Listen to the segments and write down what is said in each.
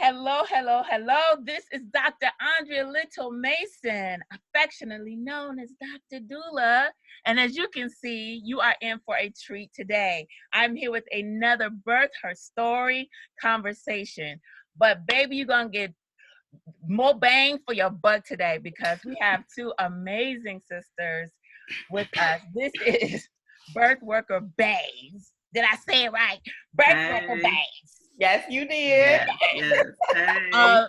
Hello, hello, hello. This is Dr. Andrea Little Mason, affectionately known as Dr. Doula. And as you can see, you are in for a treat today. I'm here with another Birth Her Story conversation. But baby, you're going to get more bang for your buck today because we have two amazing sisters with us. This is Birthworker Baes. Did I say it right? Birthworker Baes. Yes, you did. Yes. Hey.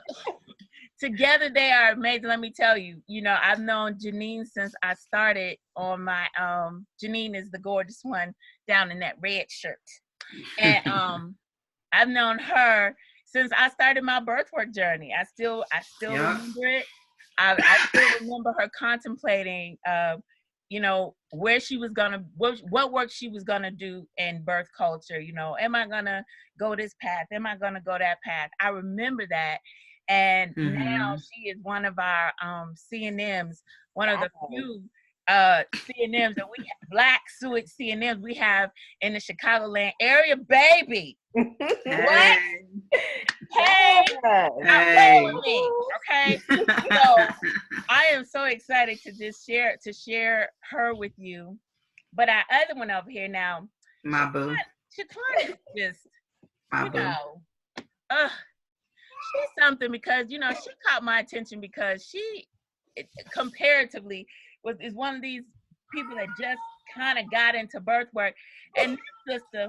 Together they are amazing. Let me tell you, I've known Janine since I started on my, Janine is the gorgeous one down in that red shirt. And I've known her since I started my birthwork journey. I still remember it. I still remember her contemplating, where she was gonna, what work she was gonna do in birth culture. Am I gonna go this path? Am I gonna go that path? I remember that, and now she is one of our CNMs, one of the few CNMs that we have, Black Suet CNMs we have in the Chicagoland area, baby. What? Hey, I'm with me. Okay, so I am so excited to just share her with you. But our other one over here now, my boo. Shaquan is just, my boo. She's something because she caught my attention because she comparatively is one of these people that just kind of got into birth work. And this sister,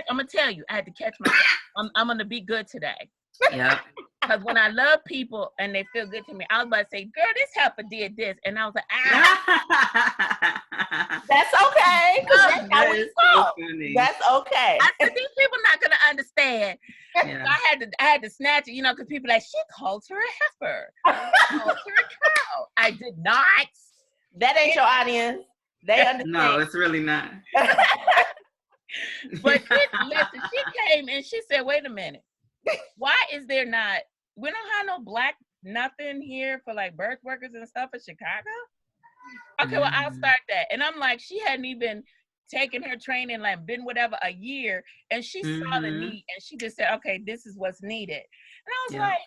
I'm gonna tell you, I had to catch myself. I'm gonna be good today. Yeah. Because when I love people and they feel good to me, I was about to say, girl, this helper did this. And I was like, That's okay. That's how we talk. That's okay. I said, these people not going to understand. Yeah. So I had to snatch it, because people are like, she called her a heifer. She called her a cow. I did not. That ain't your audience. They understand. No, it's really not. But listen, she came and she said, wait a minute. Why is there not, we don't have no Black nothing here for like birth workers and stuff in Chicago? Okay, well, I'll start that. And I'm like, she hadn't even taken her training, like been whatever a year, and she saw the need and she just said, okay, this is what's needed. And I was like,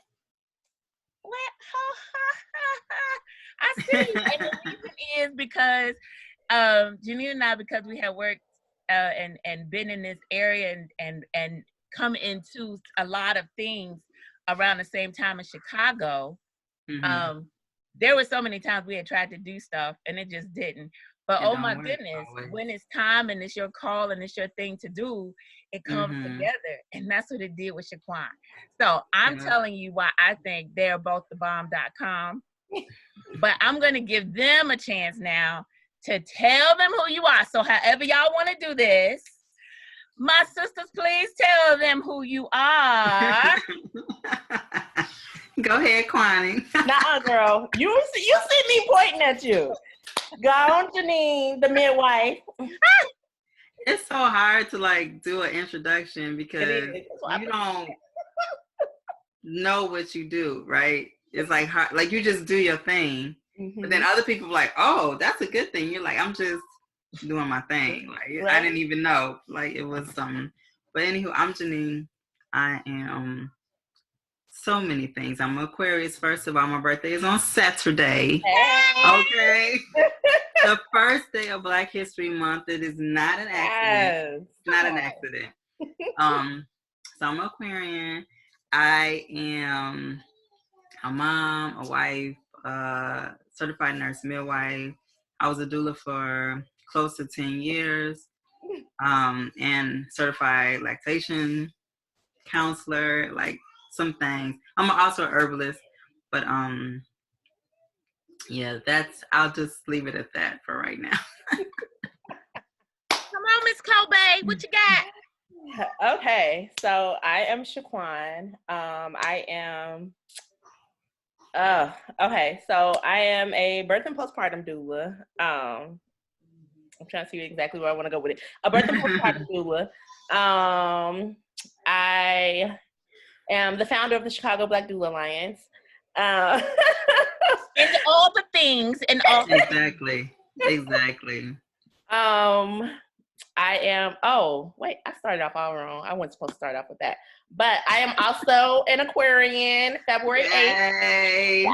what? I see you. And the reason is because Janine and I, because we have worked and been in this area and come into a lot of things around the same time in Chicago. There were so many times we had tried to do stuff and it just didn't. But oh my goodness, when it's time and it's your call and it's your thing to do, it comes together. And that's what it did with Shaquan. So I'm telling you why I think they're both thebomb.com. But I'm going to give them a chance now to tell them who you are. So however y'all want to do this, my sisters, please tell them who you are. Go ahead, Kwani. Nuh-uh, girl. You see me pointing at you. Go on, Janine, the midwife. It's so hard to do an introduction because you don't know what you do, right? It's like hard, like you just do your thing, but then other people are like, oh, that's a good thing. You're like, I'm just doing my thing. Like I didn't even know. Like it was something. But anywho, I'm Janine. I am so many things. I'm Aquarius. First of all, my birthday is on Saturday. Hey. Okay. The first day of Black History Month. It is not an accident. Yes. Not an accident. So I'm Aquarian. I am a mom, a wife, certified nurse midwife. I was a doula for close to 10 years, and certified lactation counselor, like some things. I'm also a herbalist, but I'll just leave it at that for right now. Come on, Miss Kobe, what you got? Okay, so I am Shaquan. I am a birth and postpartum doula. I'm trying to see exactly where I want to go with it. A birth and postpartum doula. I am the founder of the Chicago Black Doula Alliance. And all the things and all Exactly. I am, oh, wait, I started off all wrong. I wasn't supposed to start off with that. But I am also an Aquarian, February 8th.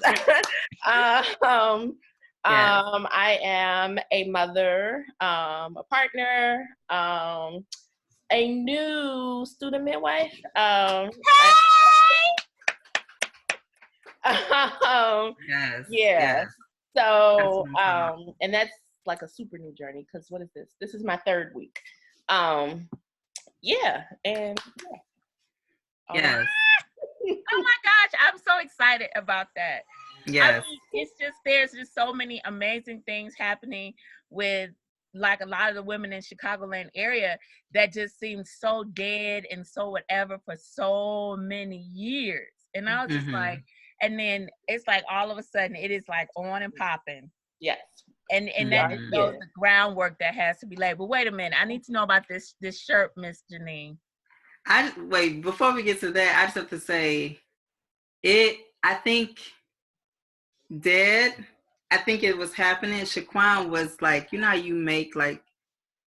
Yes. I am a mother, a partner, a new student midwife. Yes. Yeah. Yes. So, and that's like a super new journey because what is this? This is my 3rd week. Yeah, and yeah. Yes. Oh my gosh, I'm so excited about that. Yes. I mean, it's just, there's just so many amazing things happening with like a lot of the women in Chicagoland area that just seem so dead and so whatever for so many years. And I was just like, and then it's like all of a sudden it is like on and popping. Yes. And that just shows the groundwork that has to be laid. But wait a minute, I need to know about this shirt, Miss Janine. Wait, before we get to that, I just have to say I think it was happening. Shaquan was like, you know how you make like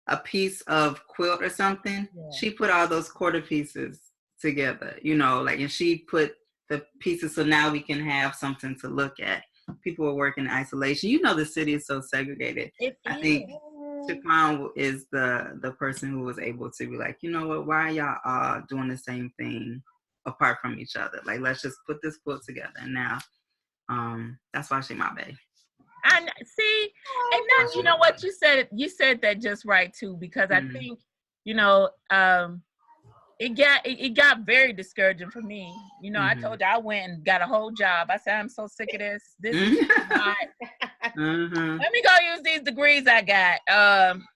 a piece of quilt or something? Yeah. She put all those quarter pieces together, you know, like, and she put the pieces so now we can have something to look at. People were working in isolation. You know, the city is so segregated. I think Shaquan is the person who was able to be like, you know what, why are y'all all doing the same thing apart from each other? Like, let's just put this quilt together. And now, that's why she my bae. I see, and then you know what you said that just right too, because I think, you know, it got very discouraging for me. You know, I told you I went and got a whole job. I said, I'm so sick of this. This is not. Let me go use these degrees I got,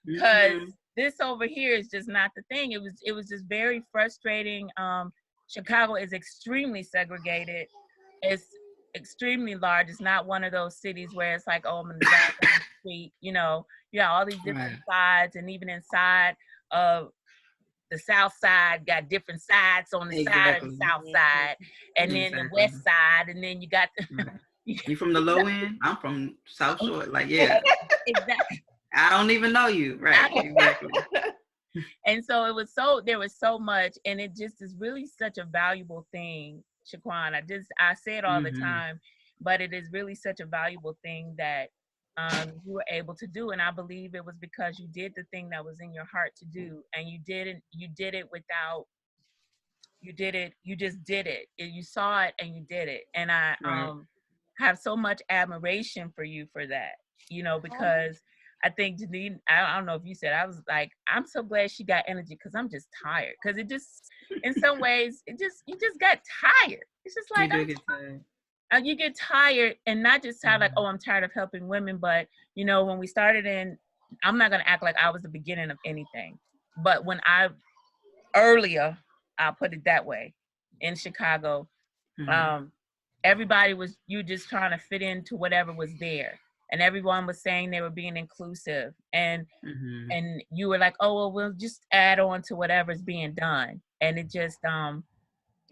because this over here is just not the thing. It was just very frustrating. Chicago is extremely segregated. It's extremely large. It's not one of those cities where it's like, oh, I'm gonna drive down the street. You know, you got all these different sides, and even inside of the South Side got different sides on the side of the South Side, and then the West Side, and then you got the. You from the low end? I'm from South Shore. Like, yeah. Exactly. I don't even know you, right? Exactly. And so there was so much, and it just is really such a valuable thing, Shaquan. I say it all the time, but it is really such a valuable thing that you were able to do. And I believe it was because you did the thing that was in your heart to do, and you just did it. You saw it and you did it. And I have so much admiration for you for that, you know, because I think Janine, I don't know if you said, I was like, I'm so glad she got energy because I'm just tired. Because it just, in some ways, you just got tired. It's just like, you do get tired. You get tired, and not just tired like, oh, I'm tired of helping women, but, you know, when we started I'm not going to act like I was the beginning of anything. But when earlier, I'll put it that way, in Chicago, everybody was, you just trying to fit into whatever was there. And everyone was saying they were being inclusive, and you were like, oh, well, we'll just add on to whatever's being done. And it just,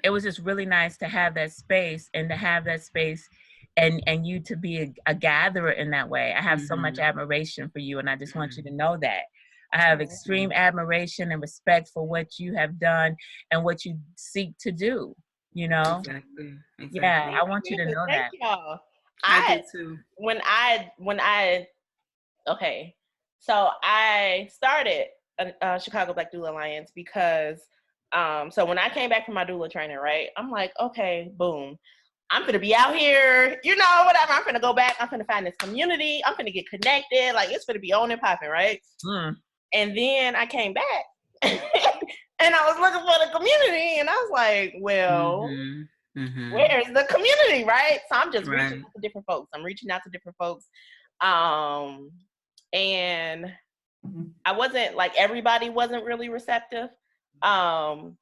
it was just really nice to have that space, and to have that space and you to be a gatherer in that way. I have so much admiration for you, and I just want you to know that. I have extreme admiration and respect for what you have done and what you seek to do, you know? Exactly. Yeah, I want you to know that. Y'all. I did too. Okay, so I started Chicago Black Doula Alliance because, so when I came back from my doula training, right, I'm like, okay, boom, I'm gonna be out here, you know, whatever. I'm gonna go back. I'm gonna find this community. I'm gonna get connected. Like, it's gonna be on and popping, right? And then I came back, and I was looking for the community, and I was like, well. Where is the community, right? So I'm just reaching out to different folks. And I wasn't like, everybody wasn't really receptive. And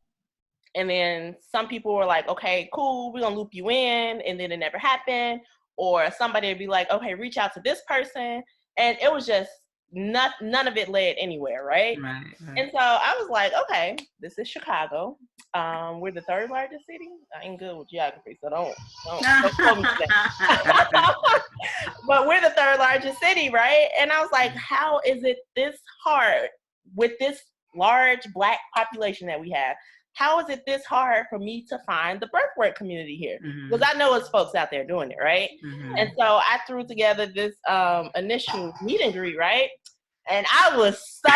then some people were like, okay, cool, we're gonna loop you in, and then it never happened. Or somebody would be like, okay, reach out to this person. And it was just none of it led anywhere, right? Right. And so I was like, okay, this is Chicago. We're the third largest city. I ain't good with geography, so don't quote me for that. But we're the third largest city, right? And I was like, how is it this hard with this large Black population that we have? How is it this hard for me to find the birthwork community here? Because I know it's folks out there doing it, right? And so I threw together this initial meet and greet, right? And I was so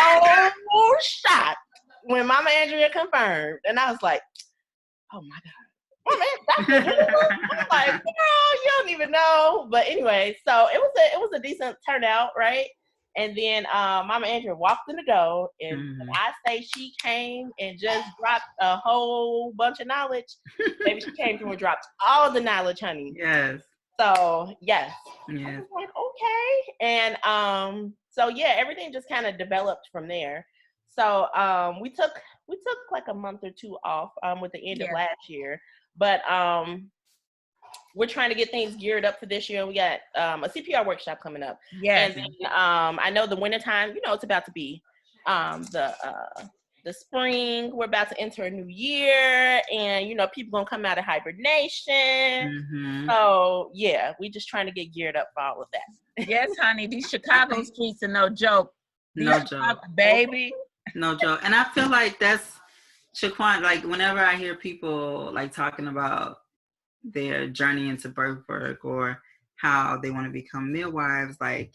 shocked when Mama Andrea confirmed. And I was like, oh my God. Mama, Dr. I was like, girl, you don't even know. But anyway, so it was a decent turnout, right? And then Mama Andrea walked in the door, and when I say she came and just dropped a whole bunch of knowledge, maybe she came through and dropped all the knowledge, honey. Yes. So yes. I Yes. was like, okay. And so yeah, everything just kind of developed from there. So we took like a month or two off with the end of last year. But we're trying to get things geared up for this year. We got a CPR workshop coming up. Yes. And then, I know the wintertime, it's about to be the spring. We're about to enter a new year, and people gonna come out of hibernation. So yeah, we just trying to get geared up for all of that. Yes, honey, these Chicago streets are no joke. No joke, baby. No joke. And I feel like that's Shaquan. Like whenever I hear people like talking about their journey into birth work or how they want to become midwives, like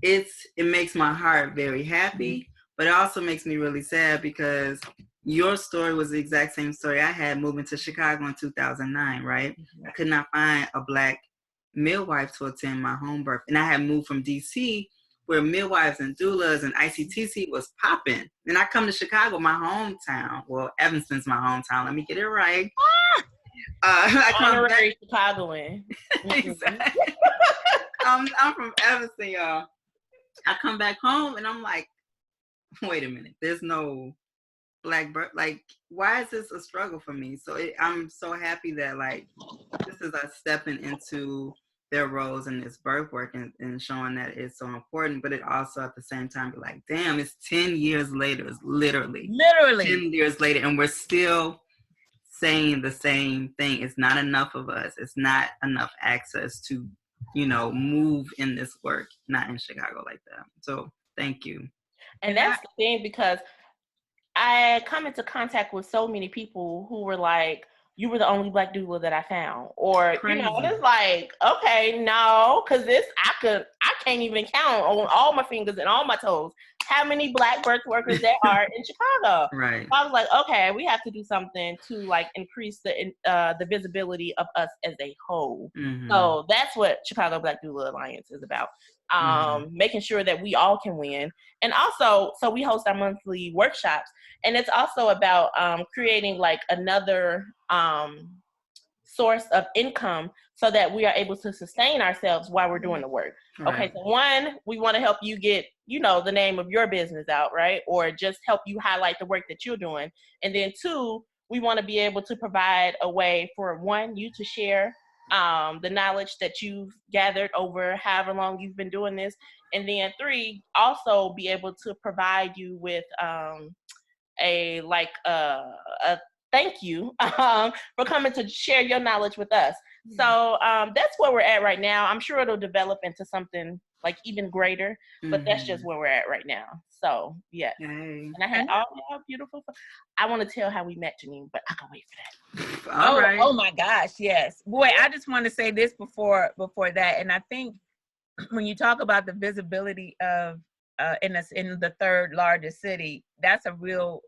it makes my heart very happy, but it also makes me really sad because your story was the exact same story I had moving to Chicago in 2009, right? I could not find a Black midwife to attend my home birth. And I had moved from DC where midwives and doulas and ICTC was popping. And I come to Chicago, my hometown. Well, Evanston's my hometown. Let me get it right. I come back. Chicagoan. Exactly. I'm from Evanston, y'all. I come back home and I'm like, wait a minute, there's no Black birth. Like, why is this a struggle for me? So I'm so happy that like this is us stepping into their roles in this birth work and showing that it's so important, but it also at the same time be like, damn, it's 10 years later. It's literally 10 years later, and we're still saying the same thing. It's not enough of us. It's not enough access to, move in this work, not in Chicago like that. So thank you. And that's the thing, because I come into contact with so many people who were like, you were the only Black doula that I found. Or, Crazy. And it's like, okay, no, because I can't even count on all my fingers and all my toes how many Black birth workers there are in Chicago. Right. So I was like, okay, we have to do something to like increase the visibility of us as a whole. So that's what Chicago Black Doula Alliance is about. Making sure that we all can win. And also, so we host our monthly workshops, and it's also about creating like another source of income so that we are able to sustain ourselves while we're doing the work. Right. Okay, so one, we want to help you get, the name of your business out, right? Or just help you highlight the work that you're doing. And then two, we want to be able to provide a way for one, you to share the knowledge that you've gathered over however long you've been doing this. And then three, also be able to provide you with a thank you for coming to share your knowledge with us. So that's where we're at right now. I'm sure it'll develop into something like even greater, but that's just where we're at right now. So yeah. And I had all beautiful. I want to tell how we met, Janine, but I can wait for that. All right. Oh my gosh, yes. Boy, I just want to say this before that, and I think when you talk about the visibility of in the third largest city, that's a real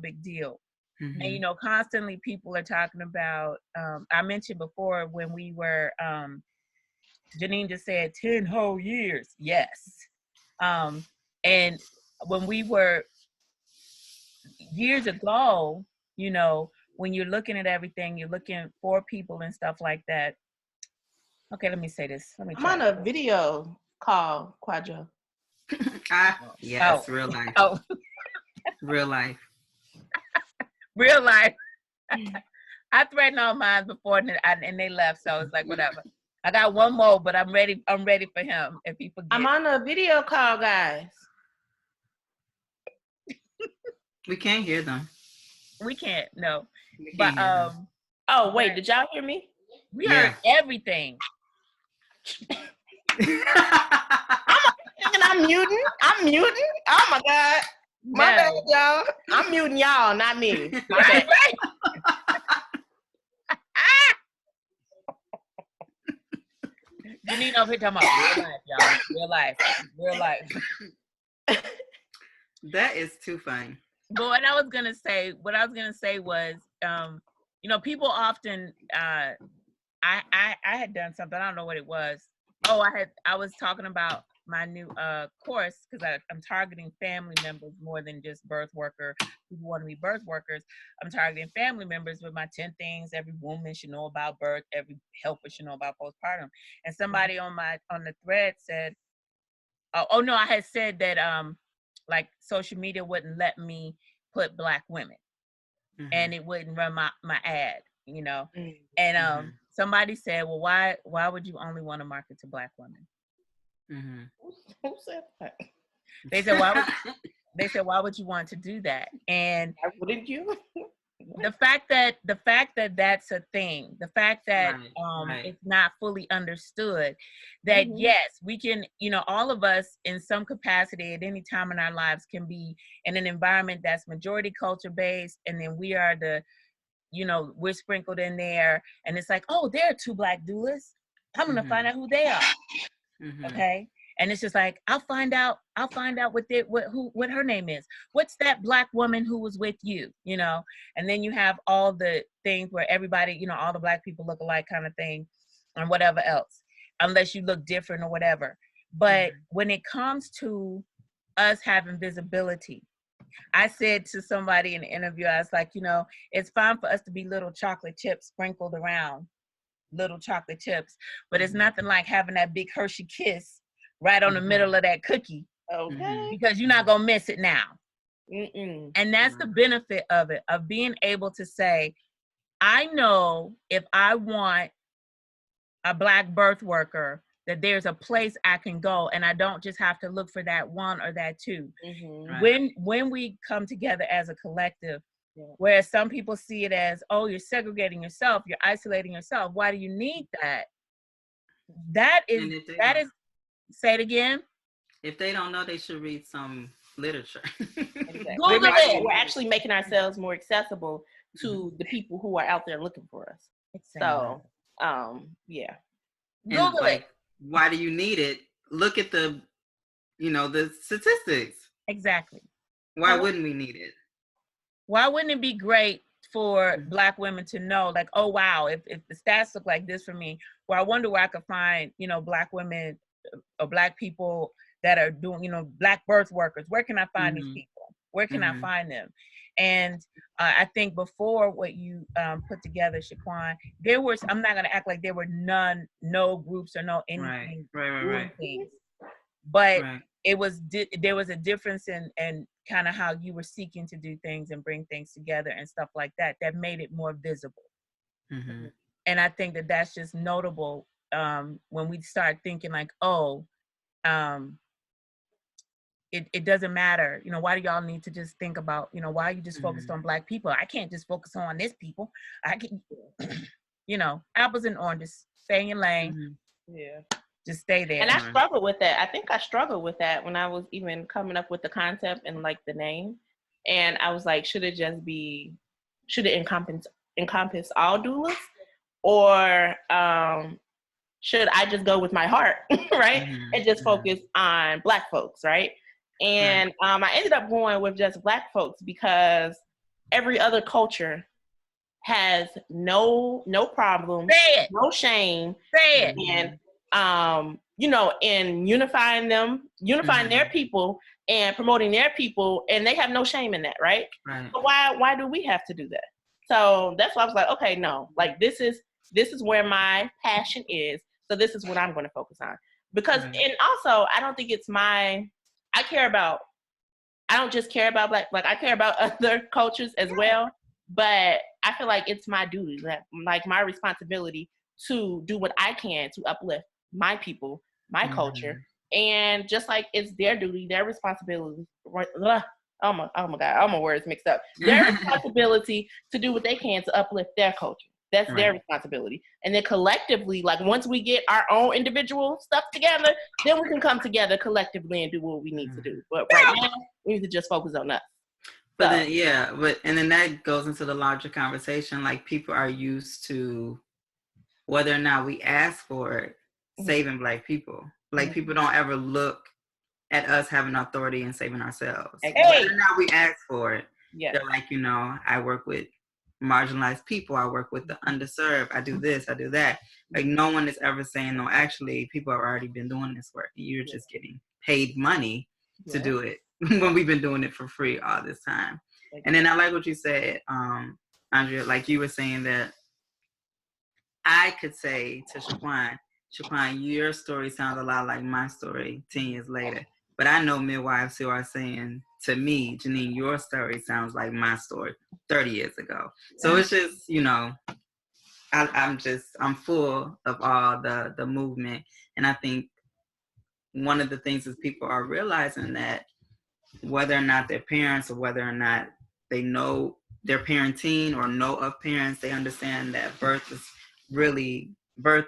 big deal. And constantly people are talking about. I mentioned before when we were. Janine just said 10 whole years. Yes. And when we were years ago, when you're looking at everything, you're looking for people and stuff like that. Okay, let me say this. I'm on a video call, Quadro. Yes, real life. Oh. Real life. Real life. I threatened all mine before and they left, so it's like whatever. I got one more, but I'm ready for him if he forgets. I'm on a video call, guys. We can't hear them. We can't, no. We But can't hear them. Oh wait, did y'all hear me? We heard everything. I'm muting. Oh my God. My bad, y'all. I'm muting y'all, not me. Right. Janine over here talking about real life, y'all. Real life. That is too funny. But what I was gonna say was, you know, people often, I had done something, I don't know what it was. Oh, I was talking about my new course, because I'm targeting family members more than just birth worker who want to be birth workers. I'm targeting family members with my 10 things every woman should know about birth, every helper should know about postpartum. And somebody on the thread said, oh no, I had said that like social media wouldn't let me put Black women, and it wouldn't run my ad, you know. And somebody said, well, why would you only want to market to Black women? Who said that? They said, why would you want to do that? And why wouldn't you? the fact that that's a thing, the fact that it's not fully understood, that yes, we can, you know, all of us in some capacity at any time in our lives can be in an environment that's majority culture based, and then we are we're sprinkled in there, and it's like, oh, there are 2 Black doulas, I'm gonna find out who they are. Okay. And it's just like, I'll find out what her name is. What's that Black woman who was with you, you know? And then you have all the things where everybody, you know, all the Black people look alike kind of thing, and whatever else, unless you look different or whatever. But when it comes to us having visibility, I said to somebody in the interview, I was like, you know, it's fine for us to be little chocolate chips sprinkled around, little chocolate chips, but it's nothing like having that big Hershey kiss right on the middle of that cookie. Okay. Because you're not gonna miss it now. And that's the benefit of it, of being able to say, I know if I want a Black birth worker, that there's a place I can go, and I don't just have to look for that 1 or that 2. When we come together as a collective, whereas some people see it as, oh, you're segregating yourself, you're isolating yourself. Why do you need that? That is, say it again. If they don't know, they should read some literature. Exactly. We're actually making ourselves more accessible to the people who are out there looking for us. So, yeah. Google it. Why do you need it? Look at the statistics. Exactly. Why wouldn't we need it? Why wouldn't it be great for Black women to know, like, oh, wow, if the stats look like this for me, well, I wonder where I could find, you know, Black women or Black people that are doing, you know, Black birth workers. Where can I find these people? Where can I find them? And I think before what you put together, Shaquan, there was, I'm not going to act like there were no groups or no anything. Right. Things. But there was a difference in kind of how you were seeking to do things and bring things together and stuff like that made it more visible. And I think that that's just notable when we start thinking like, oh, it doesn't matter, you know, why do y'all need to just think about, you know, why are you just focused on Black people? I can't just focus on this people. I can, you know, apples and oranges, stay in your lane. Just stay there. And I struggled with that. I think I struggled with that when I was even coming up with the concept and like the name. And I was like, should it encompass all doulas? Or should I just go with my heart, right? And just focus on Black folks, right? And I ended up going with just Black folks because every other culture has no problem, no shame, and you know, in unifying their people and promoting their people, and they have no shame in that, right? So why do we have to do that? So that's why I was like, okay, no, like this is where my passion is. So this is what I'm going to focus on. Because, and also, I don't think it's I don't just care about Black, like I care about other cultures as well, but I feel like it's my duty, like my responsibility to do what I can to uplift my people, my culture. And just like it's their duty, their responsibility. Oh my God, all my words mixed up. Their responsibility to do what they can to uplift their culture. That's their responsibility. And then collectively, like once we get our own individual stuff together, then we can come together collectively and do what we need to do. But right now, we need to just focus on us. But then that goes into the larger conversation. Like people are used to whether or not we ask for it, saving Black people. Like people don't ever look at us having authority and saving ourselves. Whether or not we ask for it, they're like, you know, I work with marginalized people, I work with the underserved, I do this, I do that. Like no one is ever saying, no, actually people have already been doing this work. You're just getting paid money to do it when we've been doing it for free all this time. And then I like what you said, Andrea, like you were saying that I could say to Shaquan, your story sounds a lot like my story 10 years later. But I know midwives who are saying to me, Janine, your story sounds like my story 30 years ago. So it's just, you know, I'm full of all the movement. And I think one of the things is people are realizing that whether or not they're parents or whether or not they know they're parenting or know of parents, they understand that birth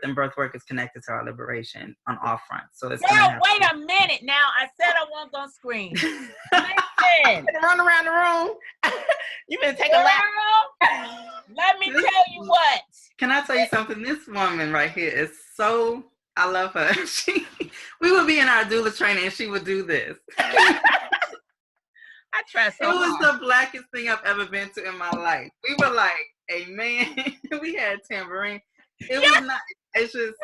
and birthwork is connected to our liberation on all fronts. So it's wait a minute now. I said I wasn't gonna scream. Listen. Run around the room. You been taking a lap. Let me tell you what. Can I tell you something? This woman right here is so, I love her. We would be in our doula training and she would do this. I try so hard. It was the Blackest thing I've ever been to in my life. We were like, amen. We had tambourine. It was not, it's just,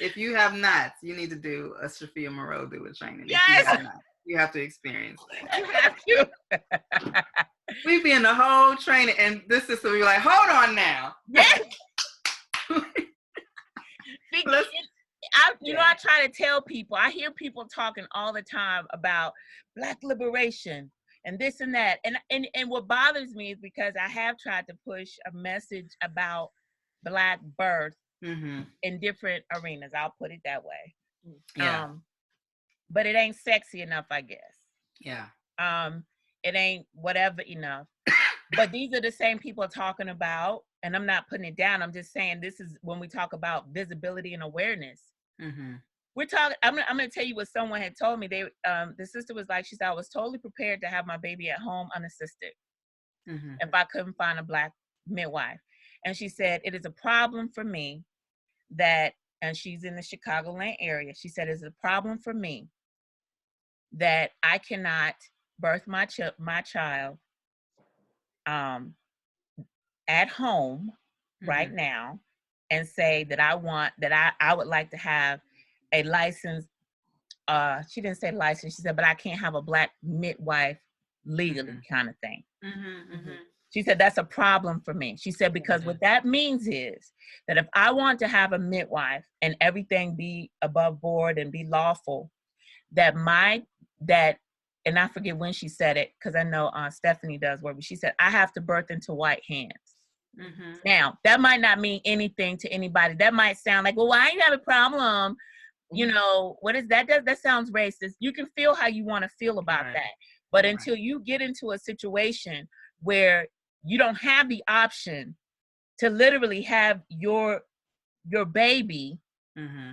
if you have not, you need to do a Shafia Moreau doula training. If you have not, you have to experience that. You have to. We'd be in the whole training and this is so we were like, hold on now. Yes. I try to tell people, I hear people talking all the time about Black liberation and this and that. And what bothers me is because I have tried to push a message about Black birth in different arenas. I'll put it that way. Yeah. But it ain't sexy enough, I guess. Yeah. It ain't whatever enough. But these are the same people talking about, and I'm not putting it down. I'm just saying this is when we talk about visibility and awareness. We're talking. I'm going to tell you what someone had told me. The sister was like, she said, I was totally prepared to have my baby at home unassisted if I couldn't find a Black midwife. And she said, it is a problem for me that, and she's in the Chicagoland area. She said, it's a problem for me that I cannot birth my child at home right now and say that I would like to have a license. She didn't say license. She said, but I can't have a Black midwife legally kind of thing. She said, that's a problem for me. She said, because what that means is that if I want to have a midwife and everything be above board and be lawful, and I forget when she said it, because I know Stephanie does work, but she said, I have to birth into white hands. Now, that might not mean anything to anybody. That might sound like, well, I ain't have a problem. You know, what is that? That sounds racist. You can feel how you want to feel about that. But until you get into a situation where you don't have the option to literally have your baby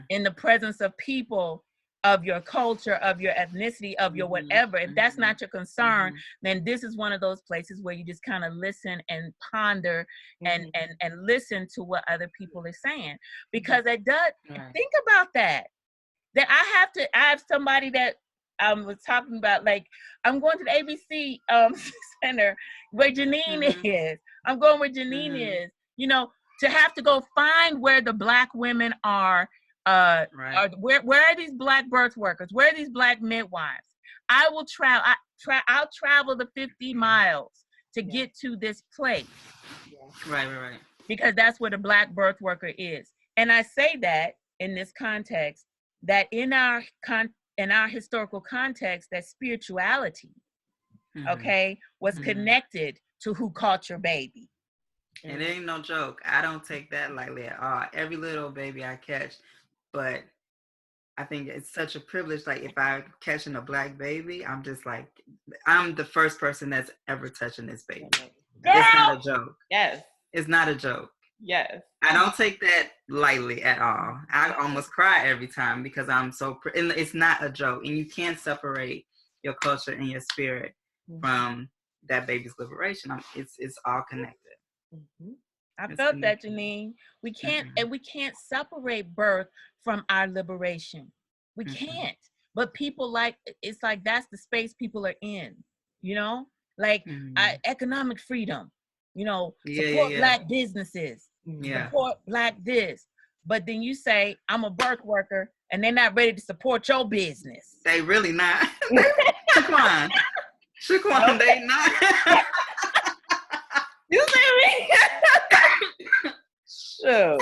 in the presence of people of your culture, of your ethnicity, of your whatever, if that's not your concern, then this is one of those places where you just kind of listen and ponder and listen to what other people are saying. Because it does, think about that I have somebody that was talking about, like, I'm going to the ABC center where Janine is. I'm going where Janine is. You know, to have to go find where the Black women are. Where are these Black birth workers? Where are these Black midwives? I will travel. I'll travel the 50 miles to get to this place. Right. Because that's where the Black birth worker is. And I say that in this context, that in our historical context, that spirituality, was connected to who caught your baby. And it ain't no joke. I don't take that lightly at all. Every little baby I catch, but I think it's such a privilege. Like if I'm catching a Black baby, I'm just like, I'm the first person that's ever touching this baby. Girl! It's not a joke. Yes. It's not a joke. Yes. I don't take that lightly at all. I almost cry every time because I'm so, and it's not a joke. And you can't separate your culture and your spirit from that baby's liberation. It's all connected. I felt that, Janine. We can't, and we can't separate birth from our liberation. We can't. But people it's like that's the space people are in, you know? Like economic freedom, you know, support Black businesses, support Black this. But then you say, I'm a birth worker, and they're not ready to support your business. They really not. Shaquan, they not. You see me? Sure.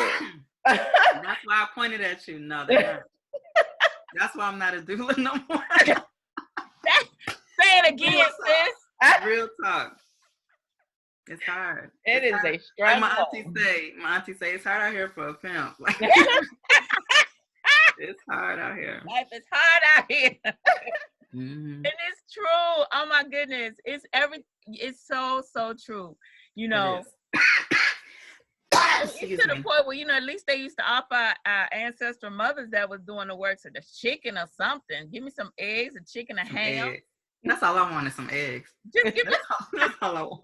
That's why I pointed at you. No, they're not. That's why I'm not a doula no more. Say it again, sis. Real talk. It's hard. It is hard. A struggle. Like my auntie say, it's hard out here for a pimp. Like, it's hard out here. Life is hard out here. And it's true. Oh my goodness. It's so true. You know. It's to the point where, you know, at least they used to offer our ancestral mothers that was doing the work to the chicken or something. Give me some eggs, a chicken, a ham. Eggs. That's all I want is some eggs. Just give me that's all I want.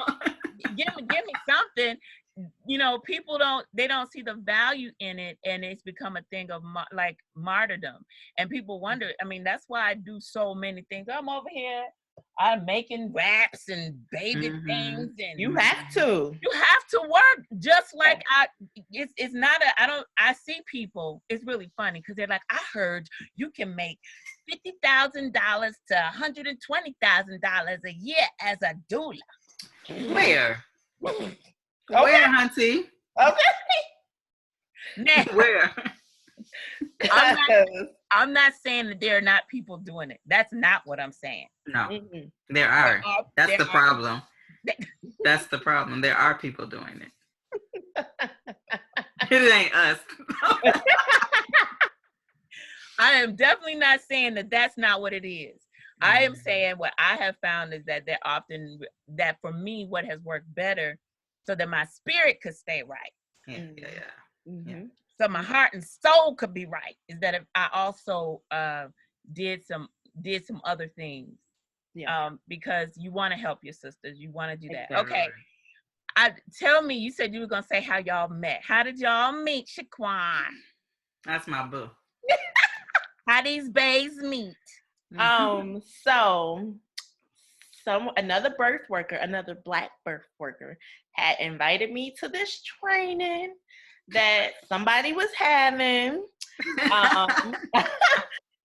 give me something. You know, people don't see the value in it, and it's become a thing of like martyrdom. And people wonder, I mean, that's why I do so many things. I'm over here, I'm making wraps and baby things, and you have to work just like it's not I see people, it's really funny because they're like, I heard you can make $50,000 to $120,000 a year as a doula. Where? Okay. Where, hunty? Okay. Now, Where? I'm not saying that there are not people doing it. That's not what I'm saying. No, there are. That's the problem. That's the problem. There are people doing it. It ain't us. I am definitely not saying that that's not what it is. I am saying what I have found is that that for me, what has worked better so that my spirit could stay right. Yeah. So my heart and soul could be right is that if I also did some other things. Because you want to help your sisters. You want to do that. Exactly. Okay. Tell me, you said you were going to say how y'all met. How did y'all meet, Shaquan? That's my boo. How these baes meet? So another birth worker, another Black birth worker had invited me to this training that somebody was having.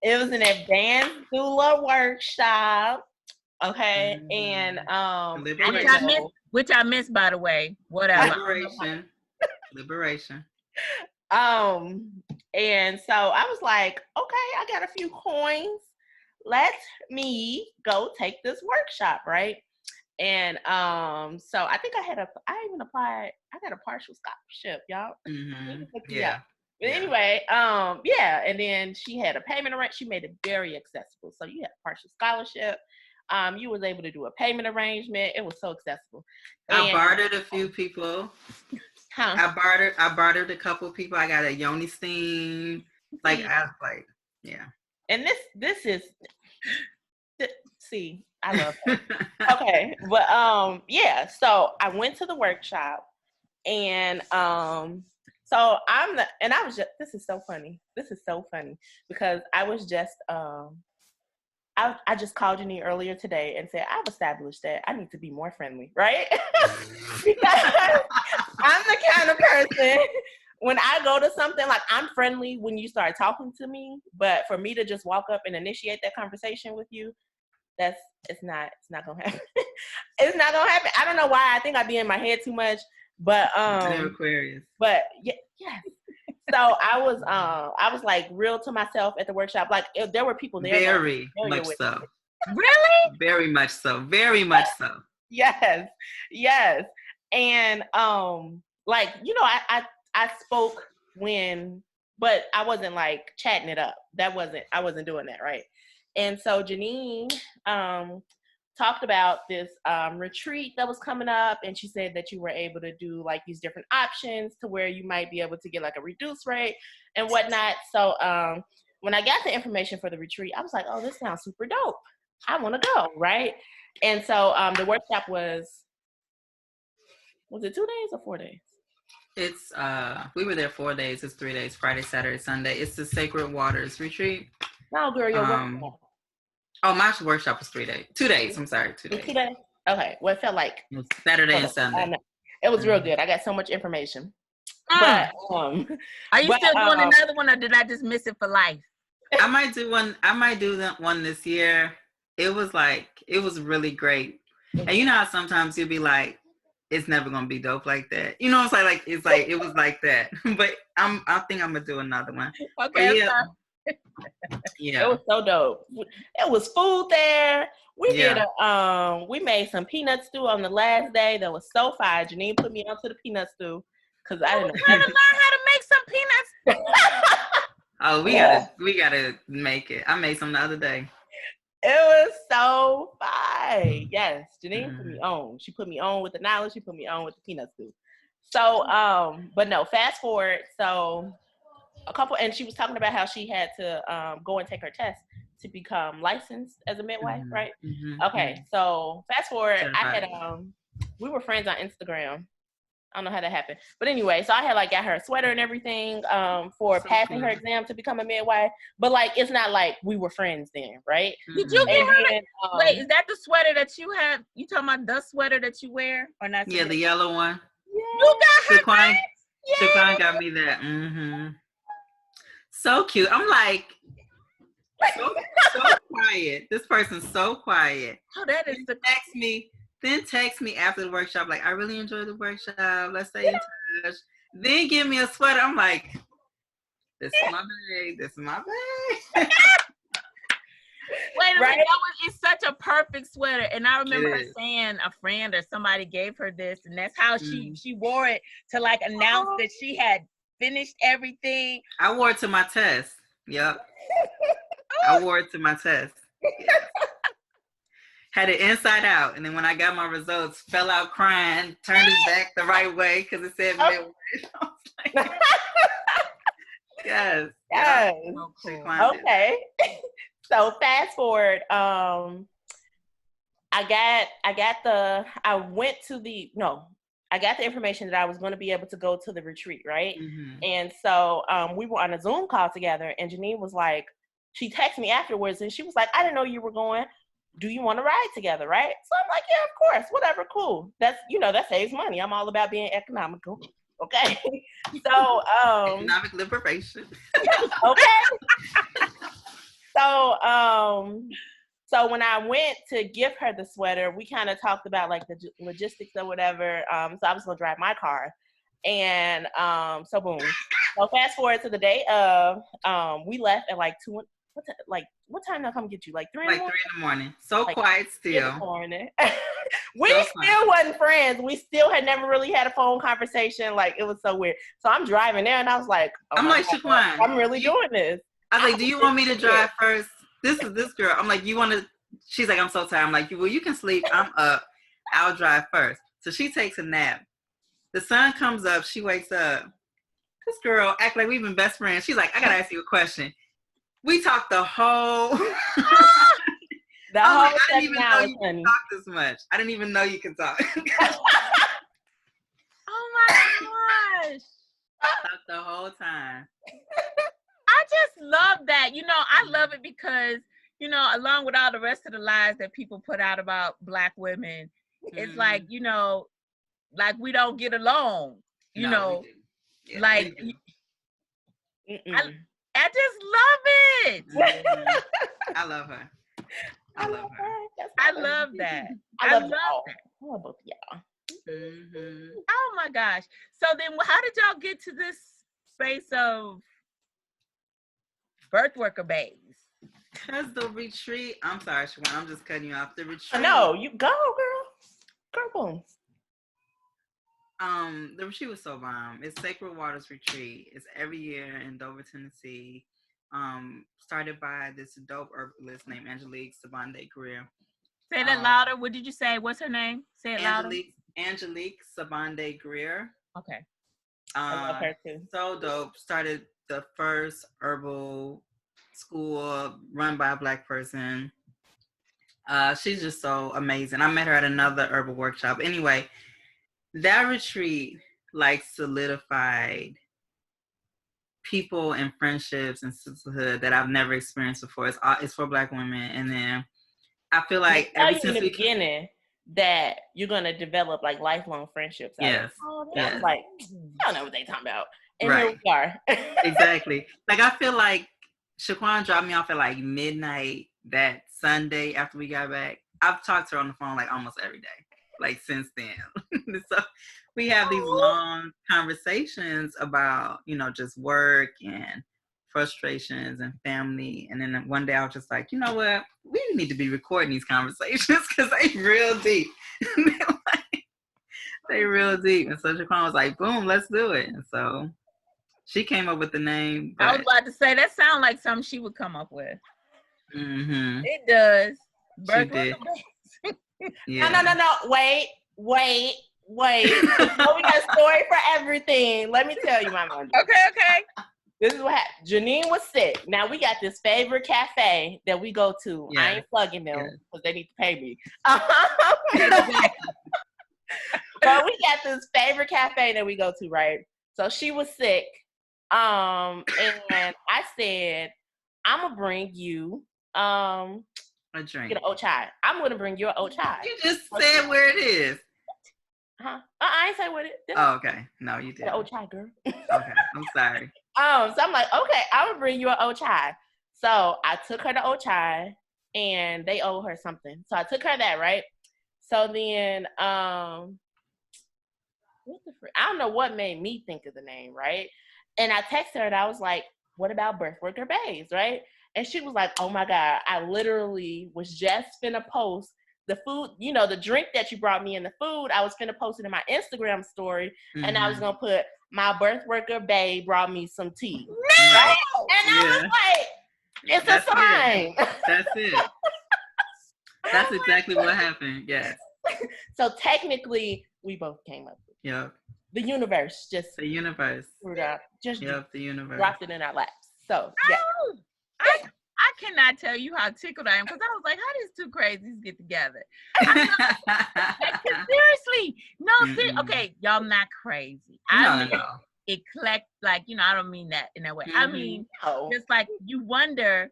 It was an advanced doula workshop. Okay. And which I missed, by the way. Whatever. Liberation. And so I was like, okay, I got a few coins. Let me go take this workshop, right? And so I think I even applied. I got a partial scholarship, y'all. Yeah. But anyway, and then she had a payment arrangement. She made it very accessible. So you had a partial scholarship. You was able to do a payment arrangement. It was so accessible. I bartered a few people. I bartered a couple people. I got a yoni steam. Yeah. And this is see, I love her. Okay. But so I went to the workshop and this is so funny. This is so funny because I was just I just called Janine earlier today and said, I've established that I need to be more friendly, right? Because I'm the kind of person, when I go to something, like I'm friendly when you start talking to me, but for me to just walk up and initiate that conversation with you, it's not gonna happen. It's not gonna happen. I don't know why. I think I be in my head too much, but Aquarius. But yes. So I was like real to myself at the workshop. Like if there were people there. Very much so. Really? Very much so. Very much so. Yes. And like, you know, I spoke but I wasn't like chatting it up. I wasn't doing that, right? And so Janine talked about this retreat that was coming up, and she said that you were able to do like these different options to where you might be able to get like a reduced rate and whatnot. So when I got the information for the retreat, I was like, oh, this sounds super dope. I want to go, right? And so the workshop was it 2 days or 4 days? It's we were there 4 days. It's 3 days, Friday, Saturday, Sunday. It's the Sacred Waters retreat. No, girl, your workshop. Oh, my workshop was 3 days. 2 days. I'm sorry, 2 days. 2 days? Okay. Well, it felt like it was Saturday and Sunday. It was real good. I got so much information. But are you still doing another one, or did I just miss it for life? I might do one. I might do that one this year. It was really great. And you know how sometimes you'll be like, it's never gonna be dope like that. You know what I'm saying? Like it's like it was like that. But I think I'm gonna do another one. Okay. Yeah. It was so dope. It was food there. We did we made some peanut stew on the last day that was so fire. Janine put me onto the peanut stew because I didn't know. I'm trying to learn how to make some peanuts. Oh, we gotta make it. I made some the other day. It was so fun. Yes, Janine put me on. She put me on with the knowledge. She put me on with the peanut stew. So, but no, fast forward. So and she was talking about how she had to go and take her test to become licensed as a midwife, right? Okay, so fast forward. I had we were friends on Instagram. I don't know how that happened. But anyway, so I had like got her a sweater and everything for passing her exam to become a midwife. But like, it's not like we were friends then, right? Did you get her? Wait, is that the sweater that you have? You talking about the sweater that you wear or not? Yeah, the yellow one. Yeah. You got her. Shaquan got me that. So cute. I'm like, so quiet. This person's so quiet. Oh, that is Text me after the workshop, like, I really enjoyed the workshop. Let's stay in touch. Then give me a sweater. I'm like, this is my bag. This is my bag. Wait a minute. It's such a perfect sweater. And I remember her saying a friend or somebody gave her this, and that's how she wore it to like announce that she had finished everything. I wore it to my test. Yep. I wore it to my test. Yes. Had it inside out, and then when I got my results, fell out crying, turned it back the right way because it said midwife. Yes. So cool. Okay. So fast forward, I got the information that I was going to be able to go to the retreat, right? And so we were on a Zoom call together, and Janine was like, she texted me afterwards, and she was like, I didn't know you were going. Do you want to ride together, right? So I'm like, yeah, of course, whatever, cool. That's, that saves money. I'm all about being economical. Okay. So economic liberation. Okay. So when I went to give her the sweater, we kind of talked about like the logistics or whatever. So I was gonna drive my car, and so boom. So fast forward to the day of, we left at like 2. What time did I come get you? Like 3 in the morning? Like 3 in the morning. So like quiet still. We still wasn't friends. We still had never really had a phone conversation. Like, it was so weird. So I'm driving there, and I was like, I'm like, Shaquan, I'm really doing this. I was like, do you want me to drive first? This is this girl. I'm like, you want to? She's like, I'm so tired. I'm like, well, you can sleep. I'm up. I'll drive first. So she takes a nap. The sun comes up. She wakes up. This girl act like we've been best friends. She's like, I got to ask you a question. We talked the whole... I didn't even know you could talk this much. I didn't even know you could talk. Oh my gosh. Talked the whole time. I just love that. I love it because, along with all the rest of the lies that people put out about Black women, it's like, like we don't get along, like... I just love it. I love her. I love her. I love that. I love that. I love both of y'all. Oh my gosh. So then how did y'all get to this space of birthworker Baes? Because the retreat, I'm sorry, Shawan, I'm just cutting you off. The retreat. No, you go, girl. Girl, boom. The retreat was so bomb. It's Sacred Waters Retreat. It's every year in Dover, Tennessee. Started by this dope herbalist named Angelique Sabande Greer. Say that louder. What did you say? What's her name? Say it louder. Angelique Sabande Greer. Okay. I love her too. So dope. Started the first herbal school run by a Black person. She's just so amazing. I met her at another herbal workshop. Anyway, that retreat like solidified people and friendships and sisterhood that I've never experienced before. It's for Black women, and then I feel like ever since the beginning that you're gonna develop like lifelong friendships. Yes. Yes. Like I don't know what they talking about, and right. Here we are. Exactly. Like I feel like Shaquan dropped me off at like midnight that Sunday after we got back. I've talked to her on the phone like almost every day, like since then. So we have these long conversations about, you know, just work and frustrations and family. And then one day I was just like, you know what? We need to be recording these conversations because they real deep. They real deep. And so Shaquan was like, boom, let's do it. And so she came up with the name. I was about to say, that sounds like something she would come up with. Mm-hmm. It does. She did. Yeah. No. Wait. We got a story for everything. Let me tell you, my mom. Okay. This is what happened. Janine was sick. Now we got this favorite cafe that we go to. Yeah. I ain't plugging them because they need to pay me. But we got this favorite cafe that we go to, right? So she was sick. And I said, I'm gonna bring you a drink. Get an oat chai. I'm gonna bring you an oat chai. You just said where it is. Huh? I ain't say what it is. Oh, okay. No, you didn't. An oat chai, girl. Okay, I'm sorry. So I'm like, okay, I'm gonna bring you an oat chai. So I took her to oat chai, and they owe her something. So I took her that, right? So then, I don't know what made me think of the name, right? And I texted her and I was like, what about Birthworker Baes, right? And she was like, oh my God, I literally was just finna post the food, you know, the drink that you brought me in the food. I was finna post it in my Instagram story, and I was gonna put my Birthworker Bae brought me some tea. Right? And I was like, it's a sign. That's it. That's exactly what happened. Yes. So technically, we both came up with it. Yep. The universe just the universe. The universe dropped it in our laps. So yeah. I cannot tell you how tickled I am because I was like, how these two crazies get together? Like, seriously, no, okay, y'all not crazy. I mean, eclectic, like, you know, I don't mean that in that way. I mean, just like you wonder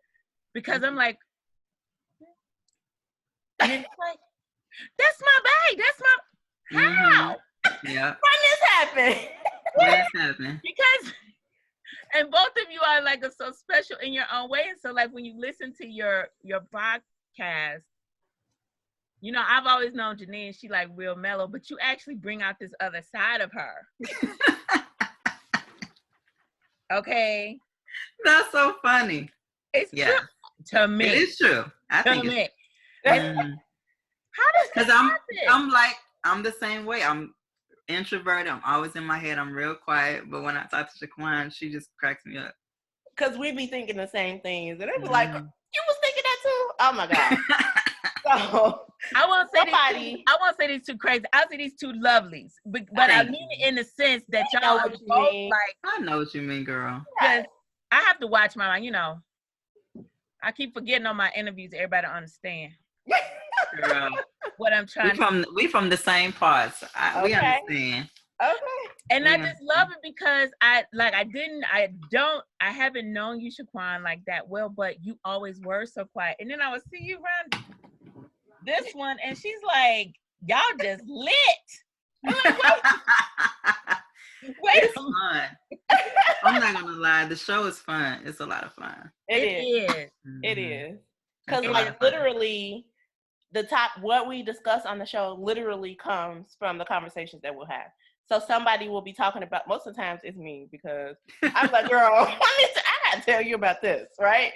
because I'm like, and it's like, that's my babe. That's my how? Yeah. When this happened? Because, and both of you are like so special in your own way. And so, like when you listen to your podcast, you know, I've always known Janine, she like real mellow, but you actually bring out this other side of her. Okay. That's so funny. It's true to me. It is true. I think it's how does because I'm the same way. I'm introverted. I'm always in my head. I'm real quiet. But when I talk to Shaquan, she just cracks me up. Because we be thinking the same things. And it was like, you was thinking that too? Oh my God. So I won't say these two crazy. I'll say these two lovelies. But I mean it in the sense that y'all are both like. I know what you mean, girl. Because I have to watch my, you know, I keep forgetting on my interviews, everybody understand. Girl. What I'm trying we from the same parts. We understand. Okay. And I just love it because I haven't known you, Shaquan, like that well, but you always were so quiet. And then I would see you around this one and she's like, y'all just lit. I'm like, wait. It's fun. I'm not gonna lie, the show is fun. It's a lot of fun. It is. It is. Because like literally what we discuss on the show literally comes from the conversations that we'll have. So somebody will be talking about, most of the times it's me because I'm like, girl, I gotta tell you about this, right?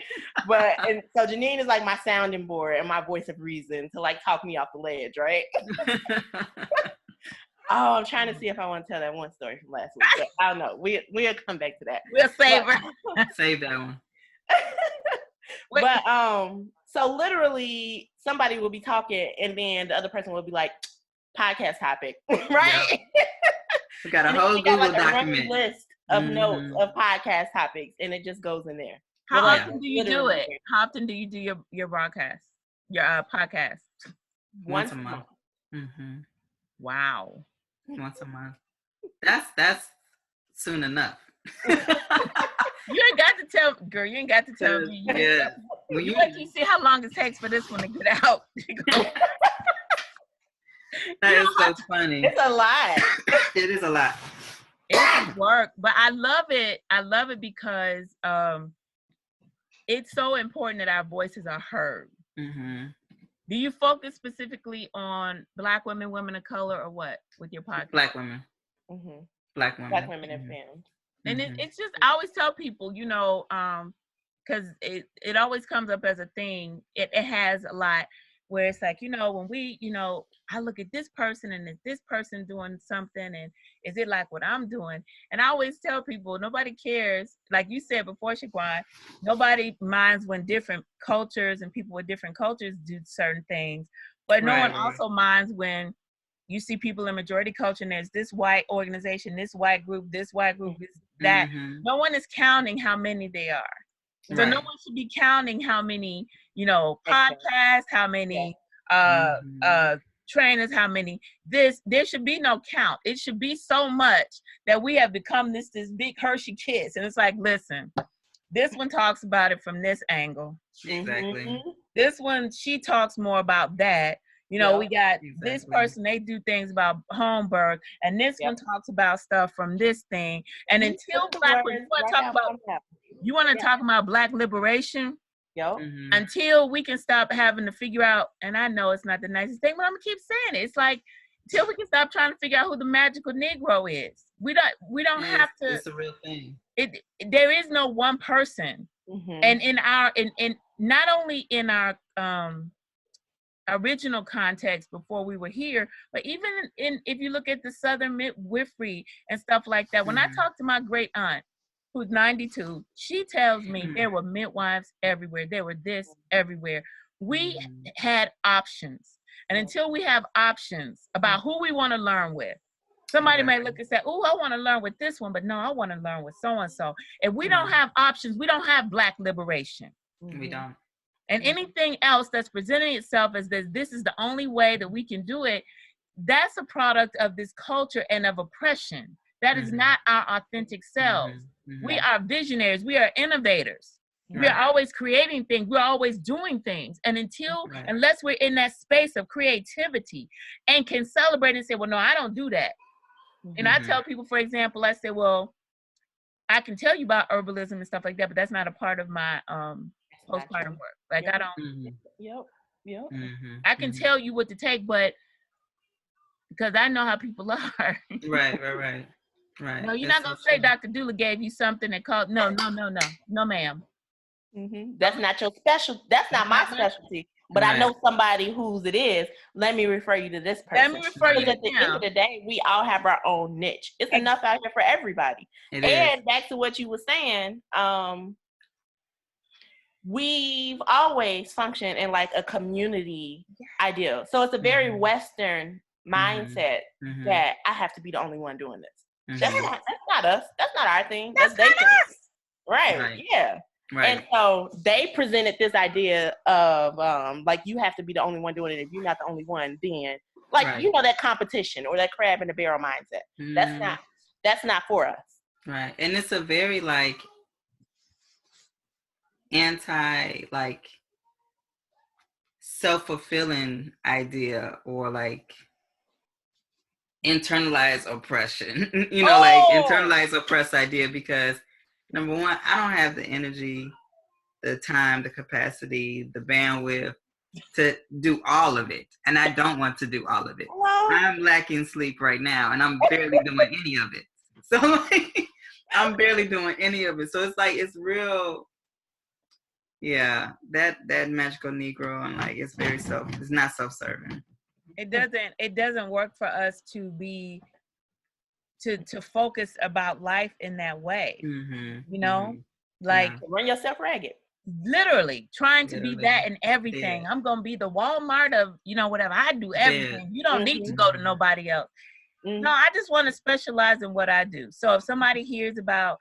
And so Janine is like my sounding board and my voice of reason to like talk me off the ledge, right? Oh, I'm trying to see if I want to tell that one story from last week, but I don't know. We'll come back to that. We'll save her. Save that one. But so literally somebody will be talking and then the other person will be like, podcast topic, right? Yep. We got a whole we got Google like a running document list of notes of podcast topics, and it just goes in there. How often do you do it? How often do you do your broadcast, your podcast? Once a month. Mm-hmm. Wow. Once a month. That's soon enough. You ain't got to tell, girl. You ain't got to tell me. Yeah. You see how long it takes for this one to get out. That is so funny. It's a lot. It is a lot. It's work, but I love it. I love it because it's so important that our voices are heard. Mm-hmm. Do you focus specifically on Black women, women of color, or what with your podcast? Black women. Mm-hmm. Black women. Black women and femme. And it's just, I always tell people, you know, because it always comes up as a thing. It has a lot where it's like, you know, when we, you know, I look at this person and is this person doing something and is it like what I'm doing? And I always tell people, nobody cares. Like you said before, Shaquan, nobody minds when different cultures and people with different cultures do certain things. But no one also minds when you see people in majority culture and there's this white organization, this white group, this that. No one is counting how many they are. So no one should be counting how many, you know, podcasts, how many trainers, how many this. There should be no count. It should be so much that we have become this big Hershey kiss. And it's like, listen, this one talks about it from this angle. Exactly. This one, she talks more about that. You know, we got this person, they do things about home birth, and this one talks about stuff from this thing. And until Black women, you want to talk about Black liberation? Until we can stop having to figure out, and I know it's not the nicest thing, but I'm gonna keep saying it. It's like until we can stop trying to figure out who the magical Negro is. We don't have to. It's a real thing. There is no one person, and in not only in our original context before we were here, but even if you look at the Southern midwifery and stuff like that. When I talk to my great aunt, who's 92, she tells me there were midwives everywhere. There were this everywhere. We had options. And until we have options about who we want to learn with, somebody may look and say, oh, I want to learn with this one, but no, I want to learn with so-and-so. If we don't have options, we don't have Black liberation. We don't. And anything else that's presenting itself as this is the only way that we can do it, that's a product of this culture and of oppression. That is not our authentic selves. We are visionaries. We are innovators. We are always creating things. We're always doing things. And unless we're in that space of creativity and can celebrate and say, well, no, I don't do that. And I tell people, for example, I say, well, I can tell you about herbalism and stuff like that, but that's not a part of my postpartum work. Like I don't. I can tell you what to take, but because I know how people are. Right. No, you're not gonna say Dr. Doula gave you something and called. No, ma'am. That's not your special. That's not my specialty. But I know somebody whose it is. Let me refer you to this person. Let me refer you. Because at the end of the day, we all have our own niche. It's enough out here for everybody. And back to what you were saying, we've always functioned in like a community ideal. So it's a very Western mindset that I have to be the only one doing this. That's not us. That's not our thing. That's their thing. Right. Yeah. Right. And so they presented this idea of like you have to be the only one doing it. If you're not the only one, then like you know that competition or that crab in the barrel mindset. That's not for us. Right. And it's a very like anti like self-fulfilling idea or like internalized oppression. Like internalized oppressed idea because number one, I don't have the energy, the time, the capacity, the bandwidth to do all of it. And I don't want to do all of it. I'm lacking sleep right now and I'm barely doing any of it. So like, I'm barely doing any of it. So it's like, it's real. Yeah, that magical Negro and like, it's not self-serving. It doesn't work for us to be to focus about life in that way. You know, like run yourself ragged. Literally trying to be that in everything. I'm gonna be the Walmart of, you know, whatever. I do everything. You don't need to go to nobody else. No, I just want to specialize in what I do. So if somebody hears about